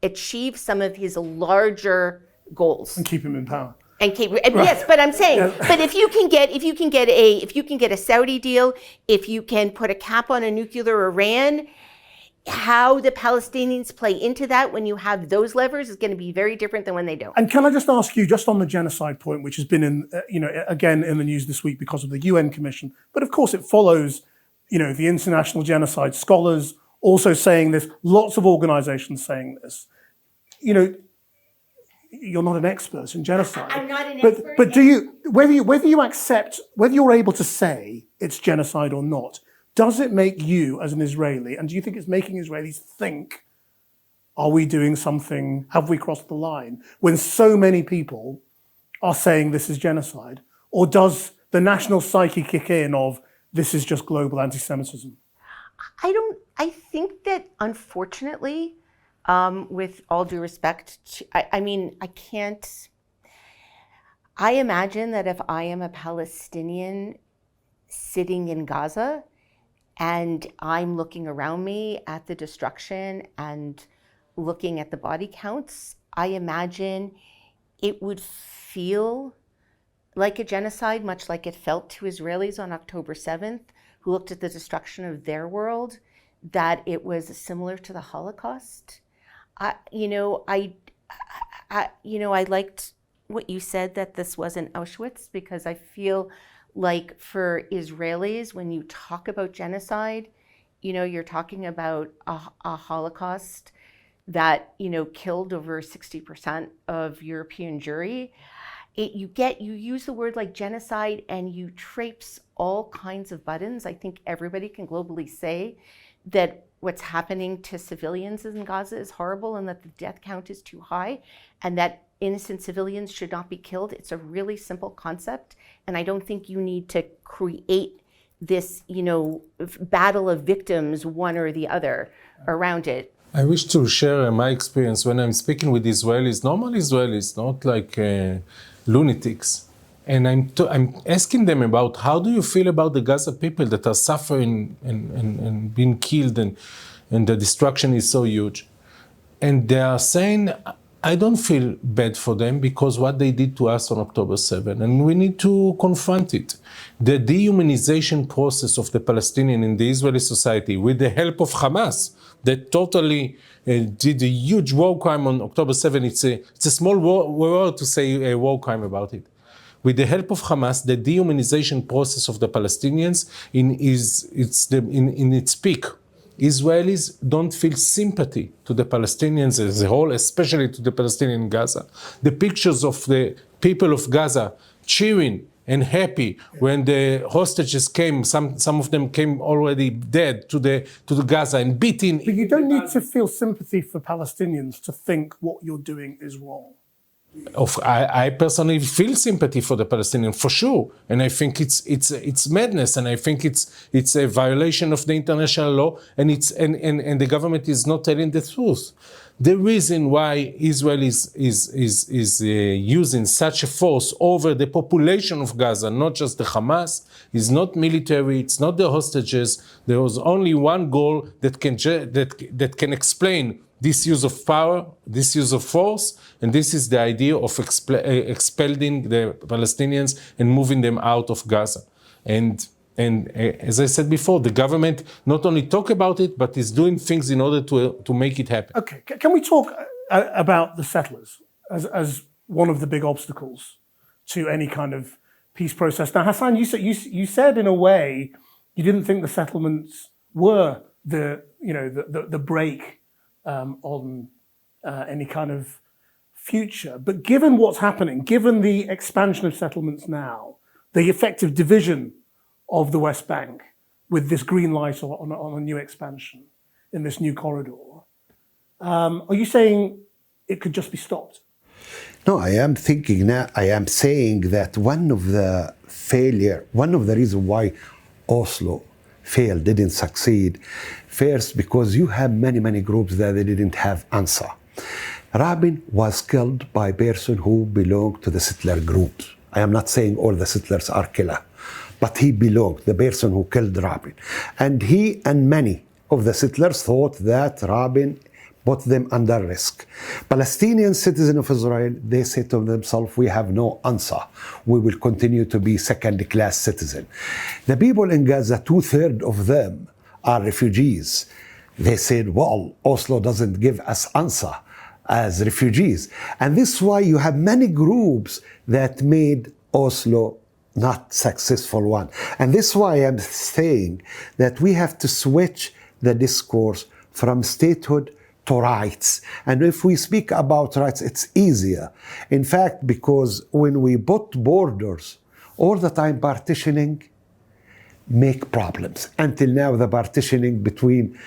achieve some of his larger goals And keep him in power. Yes, but I'm saying, but if you can get a Saudi deal, if you can put a cap on a nuclear Iran, how the Palestinians play into that when you have those levers is going to be very different than when they don't. And can I just ask you, just on the genocide point, which has been again in the news this week because of the UN Commission, but of course it follows, the international genocide scholars also saying this, lots of organizations saying this. You're not an expert in genocide. I'm not an expert. But do you, whether you're able to say it's genocide or not, does it make you as an Israeli, and do you think it's making Israelis think, are we doing something, have we crossed the line, when so many people are saying this is genocide? Or does the national psyche kick in of this is just global anti-Semitism? I think that unfortunately, with all due respect, I imagine that if I am a Palestinian sitting in Gaza and I'm looking around me at the destruction and looking at the body counts, I imagine it would feel like a genocide, much like it felt to Israelis on October 7th, who looked at the destruction of their world, that it was similar to the Holocaust. I liked what you said, that this wasn't Auschwitz, because I feel like for Israelis, when you talk about genocide, you're talking about a Holocaust that, killed over 60% of European Jewry. you use the word like genocide and you traipse all kinds of buttons. I think everybody can globally say that what's happening to civilians in Gaza is horrible and that the death count is too high and that innocent civilians should not be killed. It's a really simple concept, and I don't think you need to create this, battle of victims, one or the other, around it. I wish to share my experience when I'm speaking with Israelis, normal Israelis, not like lunatics. And I'm asking them about how do you feel about the Gaza people that are suffering and being killed and the destruction is so huge. And they are saying, I don't feel bad for them because what they did to us on October 7, and we need to confront it. The dehumanization process of the Palestinian in the Israeli society with the help of Hamas that totally did a huge war crime on October 7. It's a small word to say a war crime about it. With the help of Hamas, the dehumanization process of the Palestinians in its peak. Israelis don't feel sympathy to the Palestinians as a whole, especially to the Palestinian in Gaza. The pictures of the people of Gaza cheering and happy when the hostages came, some of them came already dead to the Gaza and beaten. But you don't need to feel sympathy for Palestinians to think what you're doing is wrong. I personally feel sympathy for the Palestinians, for sure, and I think it's madness, and I think it's a violation of the international law, and the government is not telling the truth. The reason why Israel is using such a force over the population of Gaza, not just the Hamas, is not military, it's not the hostages. There was only one goal that can explain this use of power, this use of force, and this is the idea of expelling the Palestinians and moving them out of Gaza. And as I said before, the government not only talk about it, but is doing things in order to make it happen. Okay, can we talk about the settlers as one of the big obstacles to any kind of peace process? Now, Hassan, you said in a way you didn't think the settlements were the break on any kind of future. But given what's happening, given the expansion of settlements now, the effective division of the West Bank with this green light on a new expansion in this new corridor, are you saying it could just be stopped? No, I am saying that one of the reasons why Oslo failed, didn't succeed, first because you have many groups that they didn't have answer. Rabin was killed by a person who belonged to the settler groups. I am not saying all the settlers are killer, but he belonged, the person who killed Rabin. And he and many of the settlers thought that Rabin put them under risk. Palestinian citizens of Israel, they say to themselves, we have no answer. We will continue to be second-class citizens. The people in Gaza, 2/3 of them are refugees. They said, well, Oslo doesn't give us answer as refugees. And this is why you have many groups that made Oslo not successful one. And this is why I'm saying that we have to switch the discourse from statehood to rights. And if we speak about rights, it's easier. In fact, because when we put borders, all the time partitioning make problems. Until now, the partitioning between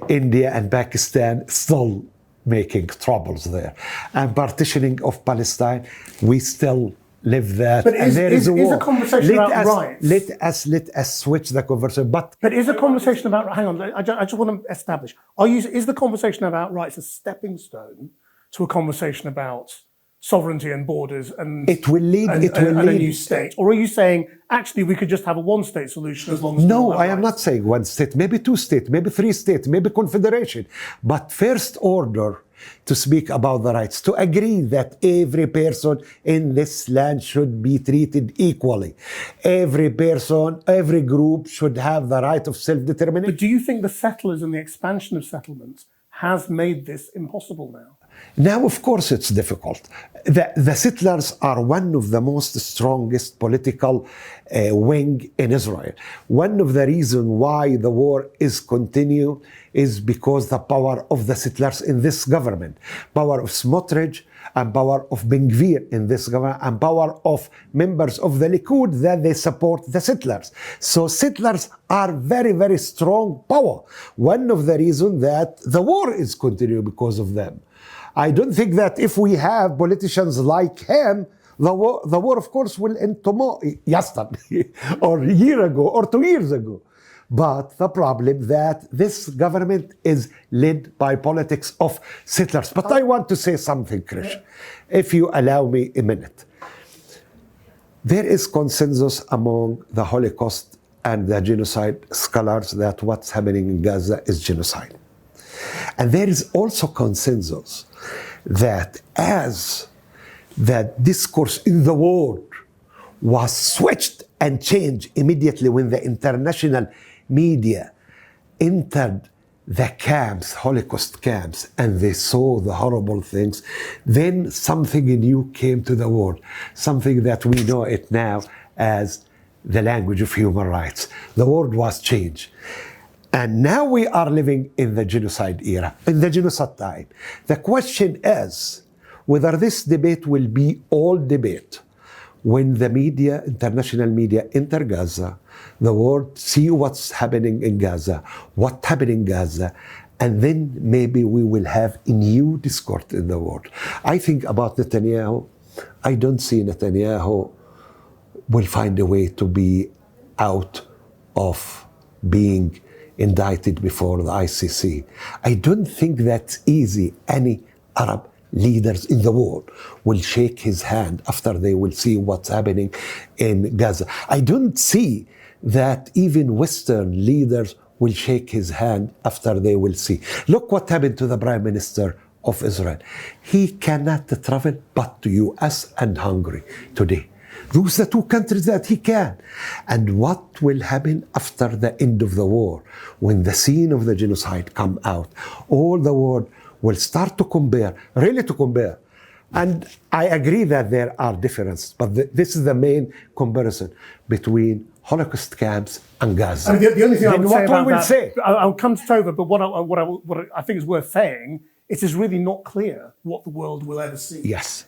India and Pakistan still making troubles there. And partitioning of Palestine, we still live that. But and there is a war. A conversation about rights? Let us switch the conversation. But is a conversation about, hang on, I just want to establish, is the conversation about rights a stepping stone to a conversation about sovereignty and borders and a new state? Or are you saying, actually, we could just have a one-state solution as long as... No, I am not saying one state, maybe two states, maybe three states, maybe confederation. But first order to speak about the rights, to agree that every person in this land should be treated equally. Every person, every group should have the right of self-determination. But do you think the settlers and the expansion of settlements has made this impossible now? Now, of course, it's difficult. The settlers are one of the most strongest political wing in Israel. One of the reasons why the war is continued is because the power of the settlers in this government, power of Smotrich and power of Ben Gvir in this government, and power of members of the Likud that they support the settlers. So settlers are very, very strong power. One of the reasons that the war is continued because of them. I don't think that if we have politicians like him, the war of course will end tomorrow, yesterday, or a year ago, or 2 years ago. But the problem that this government is led by politics of settlers. But I want to say something, Krish, if you allow me a minute. There is consensus among the Holocaust and the genocide scholars that what's happening in Gaza is genocide. And there is also consensus that as the discourse in the world was switched and changed immediately when the international media entered the camps, Holocaust camps, and they saw the horrible things, then something new came to the world, something that we know it now as the language of human rights. The world was changed. And now we are living in the genocide era, in the genocide time. The question is whether this debate will be all debate when the media, international media, enter Gaza, the world see what's happening in Gaza, what happened in Gaza, and then maybe we will have a new discourse in the world. I think about Netanyahu, I don't see Netanyahu will find a way to be out of being indicted before the ICC. I don't think that's easy. Any Arab leaders in the world will shake his hand after they will see what's happening in Gaza. I don't see that even Western leaders will shake his hand after they will see. Look what happened to the Prime Minister of Israel. He cannot travel but to US and Hungary today. Those are the two countries that he can. And what will happen after the end of the war, when the scene of the genocide come out? All the world will start to compare, really to compare. And I agree that there are differences, but this is the main comparison between Holocaust camps and Gaza. I mean, the only thing I would say about that, say, I'll come to Tovah, but what I think is worth saying, it is really not clear what the world will ever see. yes.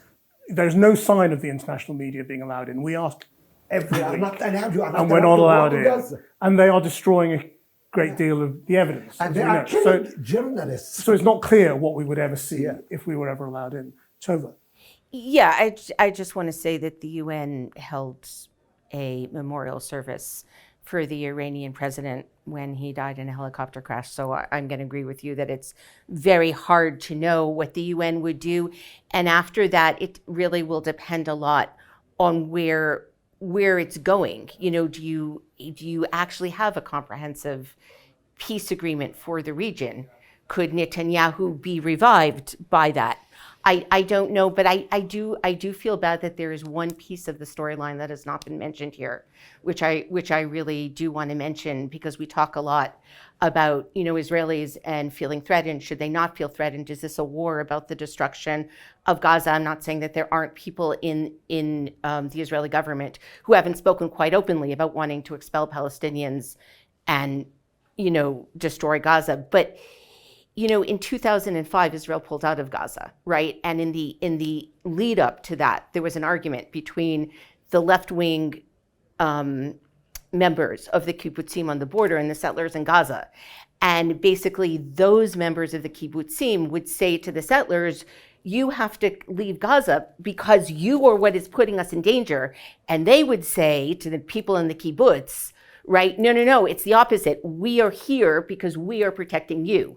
There's no sign of the international media being allowed in. We ask every week, and we're not not allowed in. Gaza. And they are destroying a great deal of the evidence. And as they we are know. killing journalists. So it's not clear what we would ever see if we were ever allowed in. Tovah. Yeah, I just want to say that the UN held a memorial service for the Iranian president when he died in a helicopter crash. So I'm going to agree with you that it's very hard to know what the UN would do. And after that, it really will depend a lot on where it's going. You know, do you actually have a comprehensive peace agreement for the region? Could Netanyahu be revived by that? I don't know, but I do feel bad that there is one piece of the storyline that has not been mentioned here, which I really do want to mention, because we talk a lot about, you know, Israelis and feeling threatened. Should they not feel threatened? Is this a war about the destruction of Gaza? I'm not saying that there aren't people in the Israeli government who haven't spoken quite openly about wanting to expel Palestinians and, you know, destroy Gaza, but you know, in 2005, Israel pulled out of Gaza, right? And in the lead up to that, there was an argument between the left-wing members of the kibbutzim on the border and the settlers in Gaza. And basically, those members of the kibbutzim would say to the settlers, you have to leave Gaza because you are what is putting us in danger. And they would say to the people in the kibbutz, right, no, it's the opposite. We are here because we are protecting you.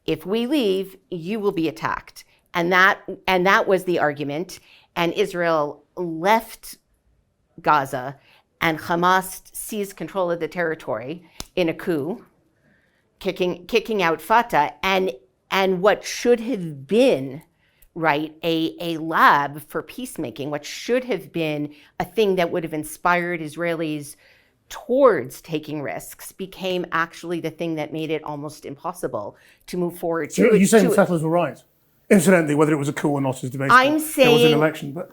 If we leave, you will be attacked. And that was the argument. And Israel left Gaza, and Hamas seized control of the territory in a coup, kicking out Fatah. And what should have been, right, a lab for peacemaking, what should have been a thing that would have inspired Israelis towards taking risks, became actually the thing that made it almost impossible to move forward. So you're saying the settlers were right? Incidentally, whether it was a coup or not is debatable. I'm saying there was an election, but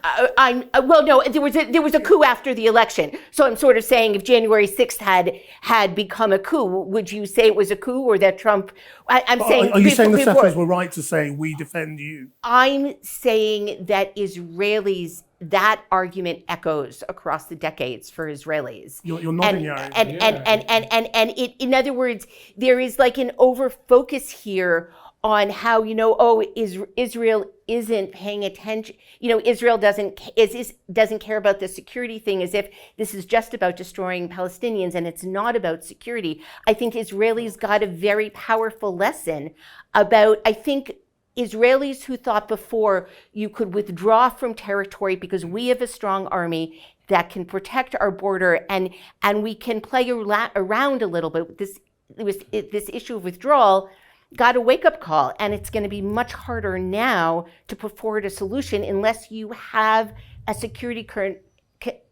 well, no, there was a coup after the election. So I'm sort of saying if January 6th had become a coup, would you say it was a coup or that Trump? I'm saying. Are you saying the settlers were right to say we defend you? I'm saying that Israelis. That argument echoes across the decades for Israelis. You're nodding, Yariv. And it, in other words, there is like an over focus here on how, Israel isn't paying attention. Israel doesn't care about the security thing, as if this is just about destroying Palestinians and it's not about security. I think Israelis got a very powerful lesson about, Israelis who thought before you could withdraw from territory because we have a strong army that can protect our border and we can play around a little bit with this issue of withdrawal, got a wake-up call, and it's going to be much harder now to put forward a solution unless you have a security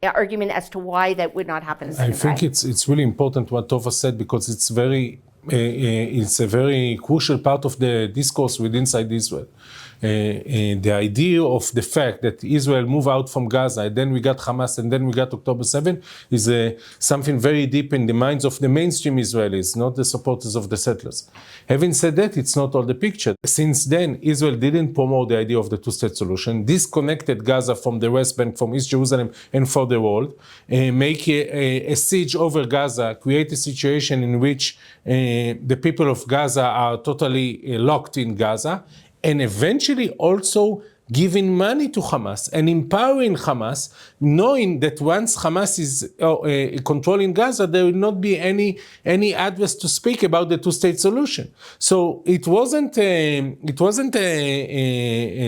argument as to why that would not happen. I think it's really important what Tovah said, because it's a very crucial part of the discourse inside Israel. The idea of the fact that Israel moved out from Gaza, and then we got Hamas, and then we got October 7, is something very deep in the minds of the mainstream Israelis, not the supporters of the settlers. Having said that, it's not all the picture. Since then, Israel didn't promote the idea of the two-state solution, disconnected Gaza from the West Bank, from East Jerusalem, and for the world, make a siege over Gaza, create a situation in which the people of Gaza are totally locked in Gaza, and eventually also giving money to Hamas and empowering Hamas, knowing that once Hamas is controlling Gaza, there will not be any address to speak about the two-state solution. So it wasn't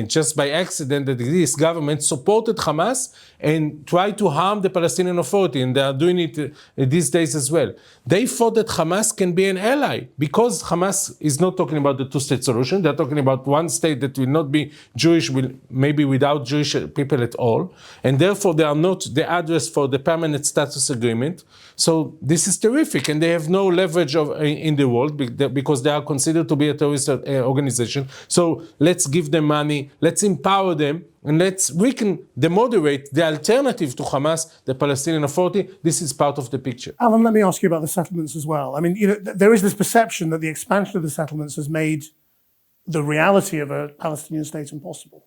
just by accident that this government supported Hamas and tried to harm the Palestinian Authority, and they are doing it these days as well. They thought that Hamas can be an ally, because Hamas is not talking about the two-state solution. They're talking about one state that will not be Jewish, maybe without Jewish people at all, and therefore they are not the address for the permanent status agreement. So this is terrific, and they have no leverage in the world because they are considered to be a terrorist organization. So let's give them money, let's empower them, and we can demoderate the alternative to Hamas, the Palestinian Authority. This is part of the picture. Alan, let me ask you about the settlements as well. I mean, there is this perception that the expansion of the settlements has made the reality of a Palestinian state impossible.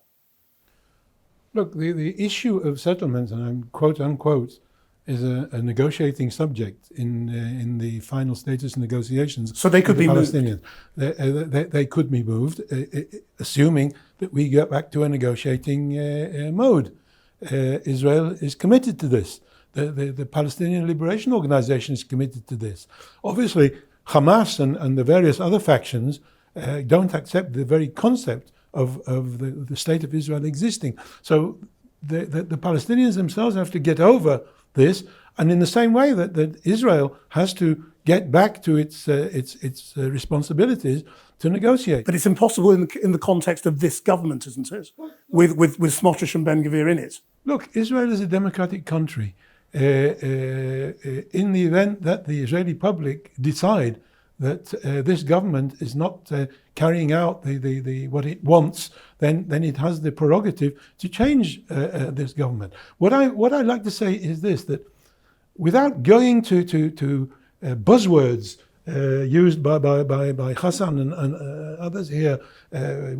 Look, the issue of settlements, and I'm quote unquote, is a negotiating subject in the final status negotiations. So they could be Palestinians. They could be moved, assuming that we get back to a negotiating mode. Israel is committed to this. The Palestinian Liberation Organization is committed to this. Obviously, Hamas and the various other factions don't accept the very concept of the state of Israel existing. So the Palestinians themselves have to get over this, and in the same way that Israel has to get back to its responsibilities to negotiate. But it's impossible in the context of this government, isn't it? With Smotrich and Ben-Gvir in it. Look, Israel is a democratic country. In the event that the Israeli public decide that this government is not carrying out what it wants, then it has the prerogative to change this government. What I'd like to say is this: that without going to buzzwords used by Hassan and others here,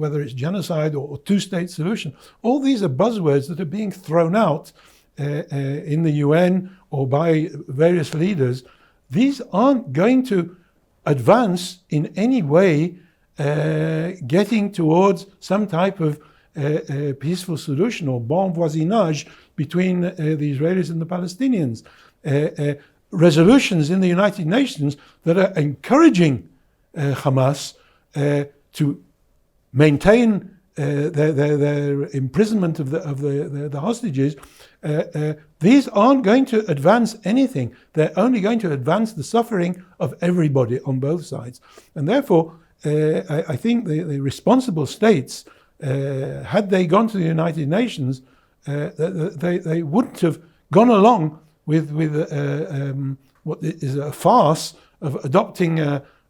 whether it's genocide or two-state solution, all these are buzzwords that are being thrown out in the UN or by various leaders. These aren't going to advance in any way, getting towards some type of peaceful solution or bon voisinage between the Israelis and the Palestinians. Resolutions in the United Nations that are encouraging Hamas to maintain their imprisonment of the hostages, these aren't going to advance anything. They're only going to advance the suffering of everybody on both sides. And therefore, I think the responsible states, had they gone to the United Nations, they wouldn't have gone along with what is a farce of adopting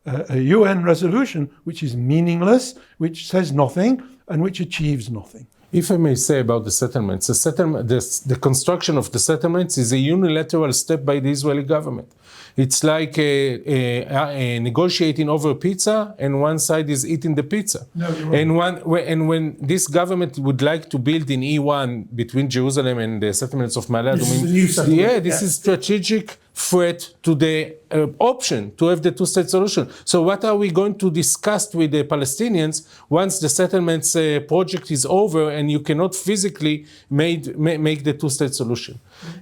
a UN resolution which is meaningless, which says nothing, and which achieves nothing. If I may say about the settlements, the construction of the settlements is a unilateral step by the Israeli government. It's like negotiating over pizza, and one side is eating the pizza. No, you're right. And when this government would like to build in E1 between Jerusalem and the settlements of Ma'ale Adumim, this is strategic threat to the option to have the two-state solution. So what are we going to discuss with the Palestinians once the settlements project is over and you cannot physically make the two-state solution?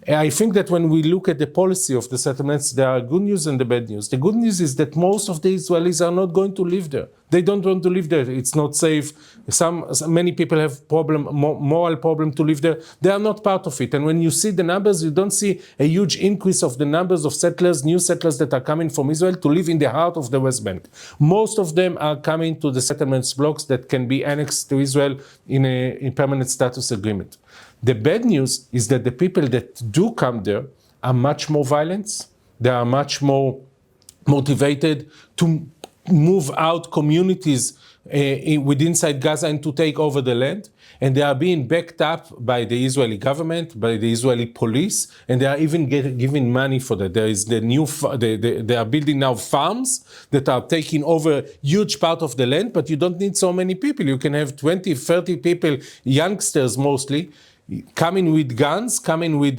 I think that when we look at the policy of the settlements, there are good news and the bad news. The good news is that most of the Israelis are not going to live there. They don't want to live there. It's not safe. Many people have moral problem to live there. They are not part of it. And when you see the numbers, you don't see a huge increase of the numbers of settlers, new settlers that are coming from Israel to live in the heart of the West Bank. Most of them are coming to the settlements blocks that can be annexed to Israel in permanent status agreement. The bad news is that the people that do come there are much more violent. They are much more motivated to move out communities inside Gaza and to take over the land. And they are being backed up by the Israeli government, by the Israeli police, and they are even giving money for that. There is they are building now farms that are taking over a huge part of the land, but you don't need so many people. You can have 20, 30 people, youngsters mostly, coming with guns, coming with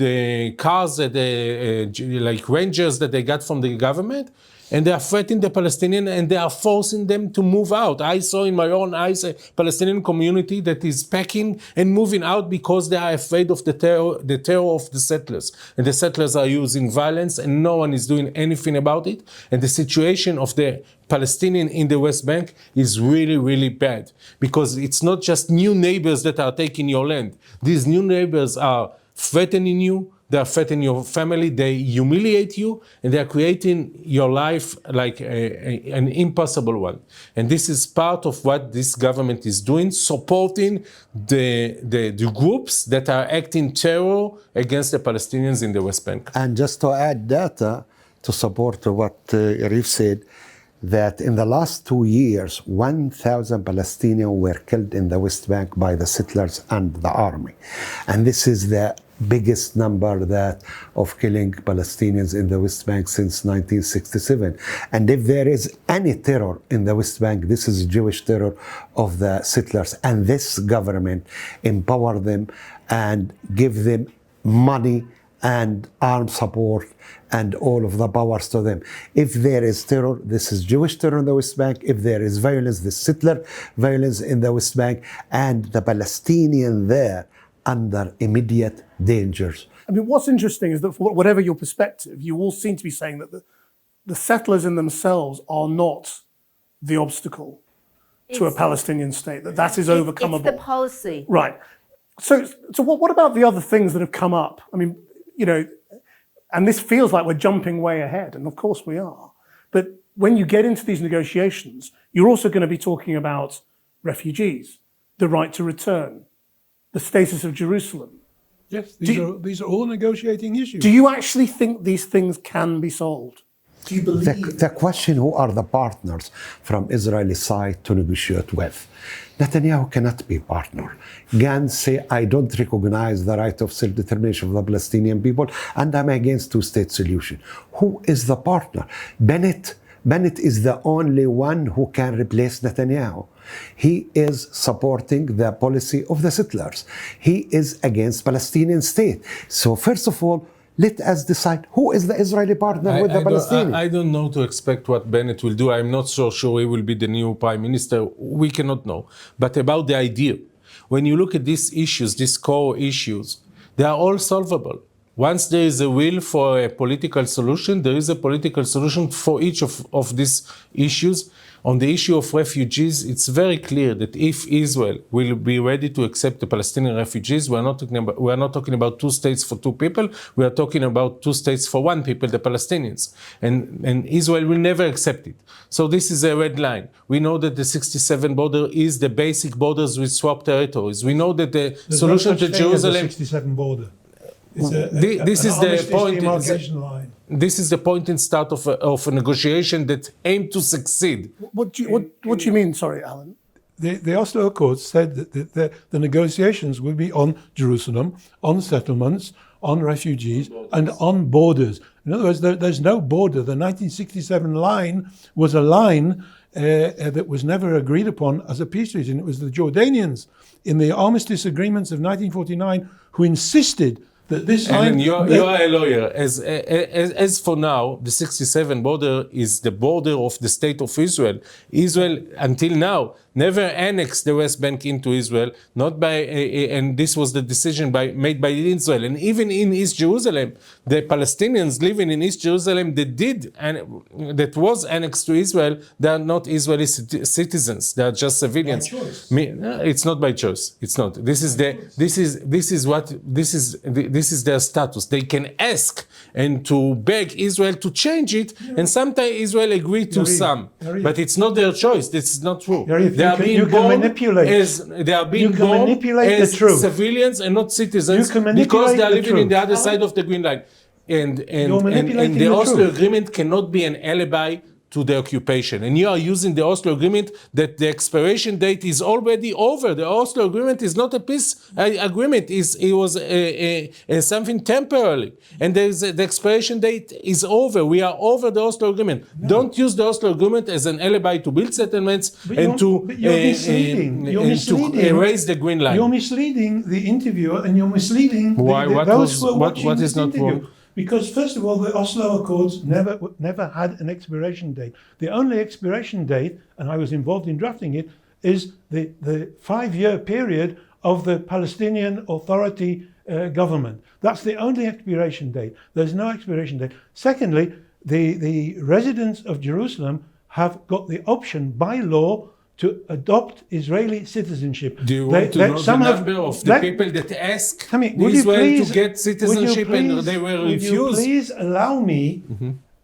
cars, like Rangers that they got from the government, and they are threatening the Palestinians and they are forcing them to move out. I saw in my own eyes a Palestinian community that is packing and moving out because they are afraid of the terror of the settlers. And the settlers are using violence and no one is doing anything about it. And the situation of the Palestinian in the West Bank is really, really bad, because it's not just new neighbors that are taking your land. These new neighbors are threatening you, they are threatening your family, they humiliate you, and they are creating your life like an impossible one. And this is part of what this government is doing, supporting the groups that are acting terror against the Palestinians in the West Bank. And just to add data to support what Yariv said, that in the last 2 years, 1,000 Palestinians were killed in the West Bank by the settlers and the army. And this is the biggest number of killing Palestinians in the West Bank since 1967. And if there is any terror in the West Bank, this is Jewish terror of the settlers. And this government empower them and give them money and armed support and all of the powers to them. If there is terror, this is Jewish terror in the West Bank. If there is violence, this settler violence in the West Bank, and the Palestinian there under immediate dangers. I mean, what's interesting is that for whatever your perspective, you all seem to be saying that the settlers in themselves are not the obstacle to a Palestinian state, that is overcomable. It's the policy. Right. So what about the other things that have come up? I mean, you know, and this feels like we're jumping way ahead, and of course we are. But when you get into these negotiations, you're also going to be talking about refugees, the right to return, the status of Jerusalem. Yes, these are all negotiating issues. Do you actually think these things can be solved? Do you believe? The question, who are the partners from Israeli side to negotiate with? Netanyahu cannot be partner. Gantz say, I don't recognize the right of self-determination of the Palestinian people, and I'm against two-state solution. Who is the partner? Bennett is the only one who can replace Netanyahu. He is supporting the policy of the settlers. He is against Palestinian state. So first of all, let us decide who is the Israeli partner with the Palestinians. I don't know to expect what Bennett will do. I'm not so sure he will be the new prime minister. We cannot know. But about the idea, when you look at these issues, these core issues, they are all solvable. Once there is a will for a political solution, there is a political solution for each of these issues. On the issue of refugees, it's very clear that if Israel will be ready to accept the Palestinian refugees, we are not talking about two states for two people. We are talking about two states for one people, the Palestinians. And Israel will never accept it. So this is a red line. We know that the 67 border is the basic borders with swapped territories. We know that the solution to Jerusalem... There's no such thing as the 67 border. This is the point. Demarcation line. This is the point and start of a negotiation that aimed to succeed. What do you mean? Sorry, Alan. The Oslo Accords said that the negotiations would be on Jerusalem, on settlements, on refugees, and on borders. In other words, there's no border. The 1967 line was a line that was never agreed upon as a peace treaty. And it was the Jordanians in the armistice agreements of 1949 who insisted that this line... And you are a lawyer. As for now, the 67 border is the border of the state of Israel. Israel, until now, never annexed the West Bank into Israel, not by, and this was the decision made by Israel. And even in East Jerusalem, the Palestinians living in East Jerusalem that was annexed to Israel, they are not Israeli citizens. They are just civilians. By choice. It's not by choice. It's not. This is their status. They can ask and to beg Israel to change it, and sometimes Israel agree to some, but it's not their choice. This is not true. They are being born as civilians and not citizens because they are living in the other side of the Green Line. And the Oslo Agreement cannot be an alibi to the occupation. And you are using the Oslo Agreement that the expiration date is already over. The Oslo Agreement is not a peace agreement. It was something temporary. And the expiration date is over. We are over the Oslo Agreement. No. Don't use the Oslo Agreement as an alibi to build settlements and to erase the Green Line. You're misleading the interviewer and you're misleading those who are watching what this is not interview. wrong? Because first of all, the Oslo Accords never had an expiration date. The only expiration date, and I was involved in drafting it, is the 5-year period of the Palestinian Authority government. That's the only expiration date. There's no expiration date. Secondly, the residents of Jerusalem have got the option by law to adopt Israeli citizenship. Do you want to know the number of the people that asked Israel to get citizenship and they were refused? Would you please allow me,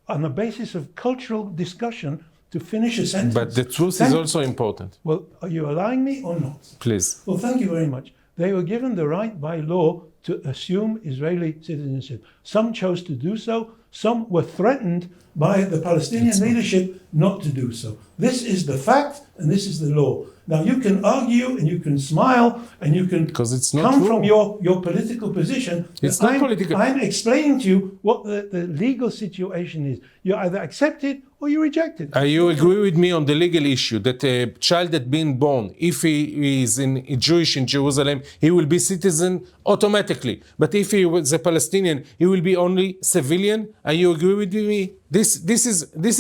on the basis of cultural discussion, to finish a sentence? But the truth is also important. Well, are you allowing me or not? Please. Well, thank you very much. They were given the right by law to assume Israeli citizenship. Some chose to do so. Some were threatened by the Palestinian leadership not to do so. This is the fact and this is the law. Now you can argue and you can smile and you can come from your political position. It's not political. I'm explaining to you what the legal situation is. You either accept it or you reject it. You agree with me on the legal issue that a child that being born, if he is Jewish in Jerusalem, he will be citizen automatically. But if he was a Palestinian, he will be only civilian. And you agree with me? This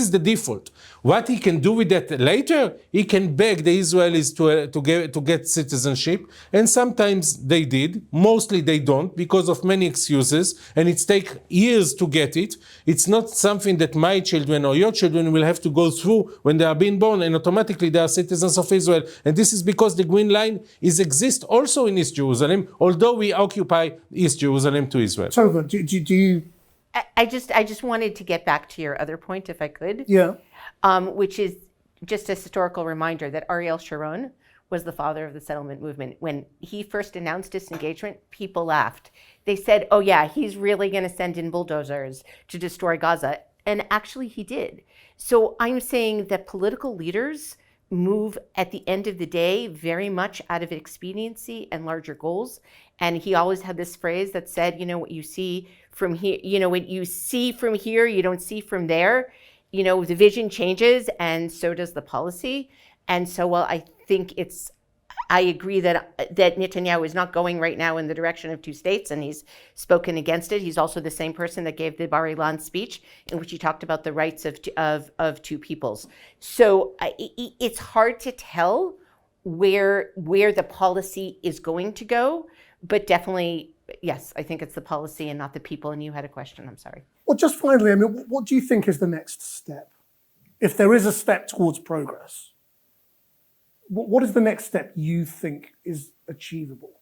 is the default. What he can do with that later, he can beg the Israelis to get citizenship, and sometimes they did. Mostly they don't because of many excuses, and it takes years to get it. It's not something that my children or your children will have to go through when they are being born, and automatically they are citizens of Israel. And this is because the Green Line exists also in East Jerusalem, although we occupy East Jerusalem to Israel. Tovah, do you? I just wanted to get back to your other point, if I could. Yeah. Which is just a historical reminder that Ariel Sharon was the father of the settlement movement. When he first announced disengagement, people laughed. They said, oh yeah, he's really going to send in bulldozers to destroy Gaza. And actually he did. So I'm saying that political leaders move at the end of the day very much out of expediency and larger goals. And he always had this phrase that said, what you see from here, what you see from here, you don't see from there. The vision changes and so does the policy. And so, I think I agree that Netanyahu is not going right now in the direction of two states, and he's spoken against it. He's also the same person that gave the Bar Ilan speech in which he talked about the rights of two peoples. So it's hard to tell where the policy is going to go, but definitely, yes, I think it's the policy and not the people. And you had a question, I'm sorry. Well, just finally, what do you think is the next step? If there is a step towards progress, what is the next step you think is achievable?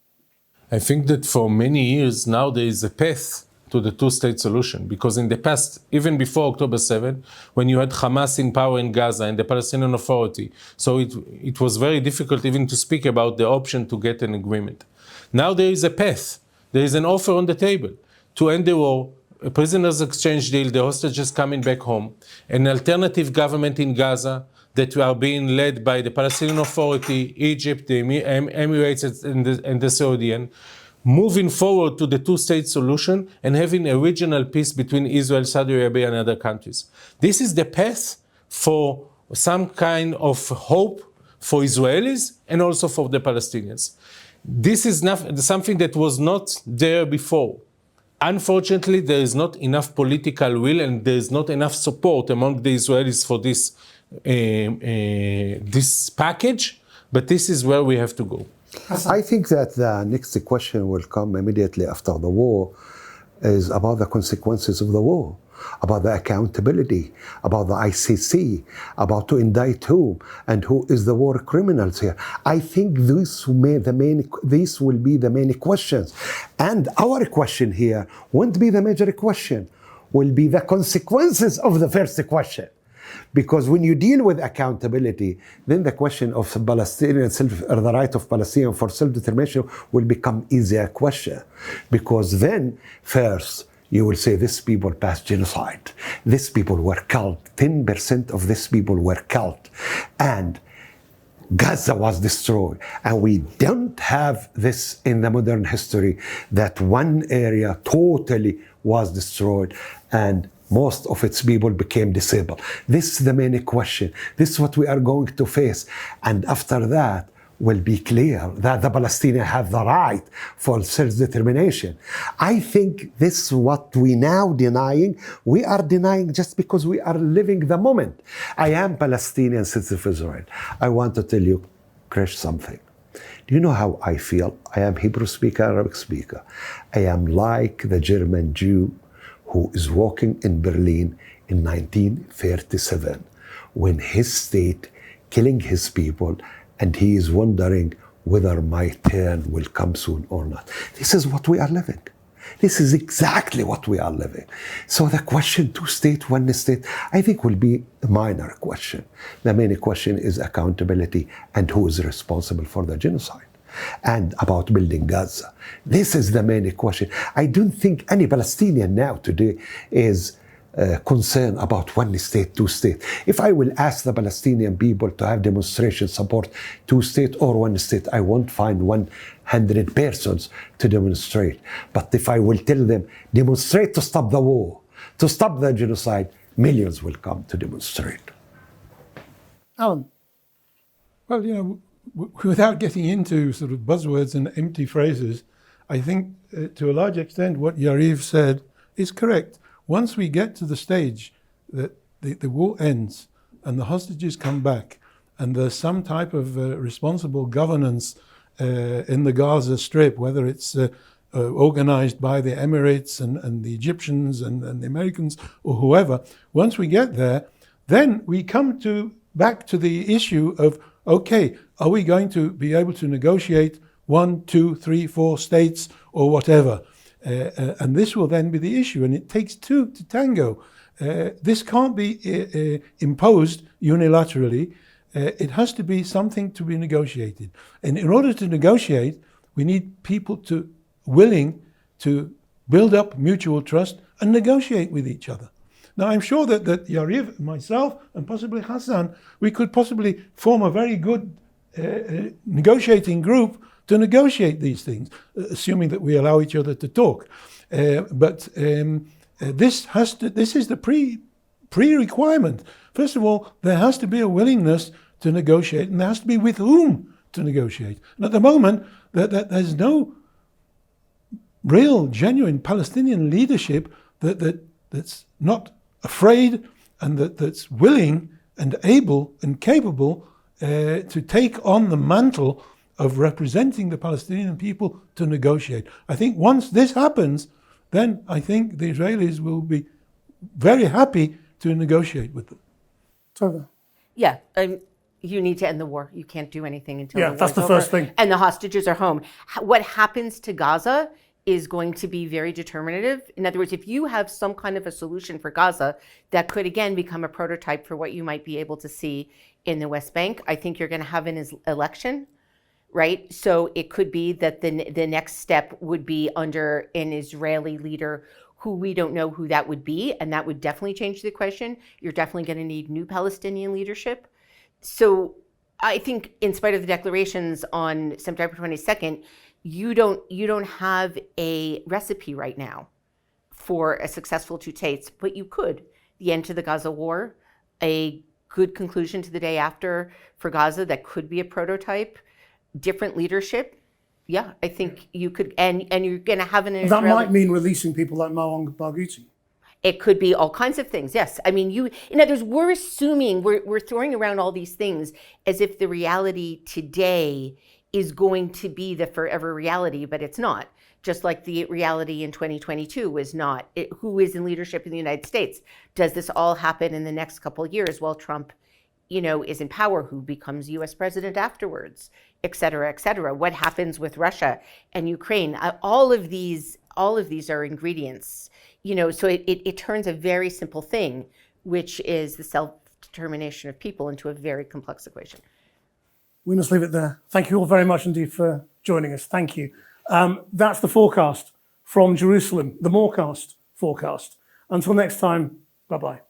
I think that for many years now there is a path to the two-state solution, because in the past, even before October 7, when you had Hamas in power in Gaza and the Palestinian Authority, so it was very difficult even to speak about the option to get an agreement. Now there is a path. There is an offer on the table. to end the war, a prisoners exchange deal, the hostages coming back home, an alternative government in Gaza that are being led by the Palestinian Authority, Egypt, the Emirates, and the Saudian, moving forward to the two-state solution and having a regional peace between Israel, Saudi Arabia, and other countries. This is the path for some kind of hope for Israelis and also for the Palestinians. This is something that was not there before. Unfortunately, there is not enough political will and there is not enough support among the Israelis for this package, but this is where we have to go. I think that the next question will come immediately after the war is about the consequences of the war, about the accountability, about the ICC, about to indict whom, and who is the war criminals here. I think these will be the main questions. And our question here won't be the major question, will be the consequences of the first question. Because when you deal with accountability, then the question of Palestinian the right of Palestinians for self-determination will become easier question. Because then, first, you will say these people passed genocide. These people were killed. 10% of these people were killed. And Gaza was destroyed. And we don't have this in the modern history that one area totally was destroyed and most of its people became disabled. This is the main question. This is what we are going to face. And after that, will be clear that the Palestinians have the right for self-determination. I think this is what we now denying. We are denying just because we are living the moment. I am Palestinian citizen of Israel. I want to tell you, Krish, something. Do you know how I feel? I am Hebrew speaker, Arabic speaker. I am like the German Jew who is walking in Berlin in 1937 when his state killing his people and he is wondering whether my turn will come soon or not. This is what we are living. This is exactly what we are living. So the question, two state, one state, I think will be a minor question. The main question is accountability and who is responsible for the genocide. And about building Gaza. This is the main question. I don't think any Palestinian now today is concerned about one state, two state. If I will ask the Palestinian people to have demonstration support two state or one state, I won't find 100 persons to demonstrate. But if I will tell them, demonstrate to stop the war, to stop the genocide, millions will come to demonstrate. Alan? Well, you know, without getting into sort of buzzwords and empty phrases, I think to a large extent what Yariv said is correct. Once we get to the stage that the war ends and the hostages come back and there's some type of responsible governance in the Gaza Strip, whether it's organized by the Emirates and the Egyptians and the Americans or whoever, once we get there, then we come back to the issue of, okay, are we going to be able to negotiate 1, 2, 3, 4 states or whatever? And this will then be the issue. And it takes two to tango. This can't be imposed unilaterally. It has to be something to be negotiated. And in order to negotiate, we need people willing to build up mutual trust and negotiate with each other. Now, I'm sure that Yariv, myself, and possibly Hassan, we could possibly form a very good negotiating group to negotiate these things, assuming that we allow each other to talk. But this is the pre-requirement. First of all, there has to be a willingness to negotiate, and there has to be with whom to negotiate. And at the moment, there's no real, genuine Palestinian leadership that's not afraid and that's willing and able and capable to take on the mantle of representing the Palestinian people to negotiate. I think once this happens, then I think the Israelis will be very happy to negotiate with them. Tovah? Yeah, you need to end the war. You can't do anything until the war's that's the over first thing. and the hostages are home. What happens to Gaza is going to be very determinative. In other words, if you have some kind of a solution for Gaza that could, again, become a prototype for what you might be able to see in the West Bank, I think you're going to have an election right? So it could be that the next step would be under an Israeli leader who we don't know who that would be, and that would definitely change the equation. You're definitely going to need new Palestinian leadership. So I think in spite of the declarations on September 22nd, you don't have a recipe right now for a successful two states, but you could. The end to the Gaza war, a good conclusion to the day after for Gaza that could be a prototype, different leadership. Yeah, I think you could, and you're going to have an Israeli. That might mean releasing people like Marwan Barghouti. It could be all kinds of things. Yes, I mean, in other words, we're assuming we're throwing around all these things as if the reality today is going to be the forever reality, but it's not. Just like the reality in 2022 was not. Who is in leadership in the United States? Does this all happen in the next couple of years while Trump, is in power? Who becomes U.S. president afterwards? Et cetera, et cetera. What happens with Russia and Ukraine? All of these are ingredients. So it turns a very simple thing, which is the self-determination of people, into a very complex equation. We must leave it there. Thank you all very much indeed for joining us. Thank you. That's the forecast from Jerusalem, the Morecast forecast. Until next time, bye-bye.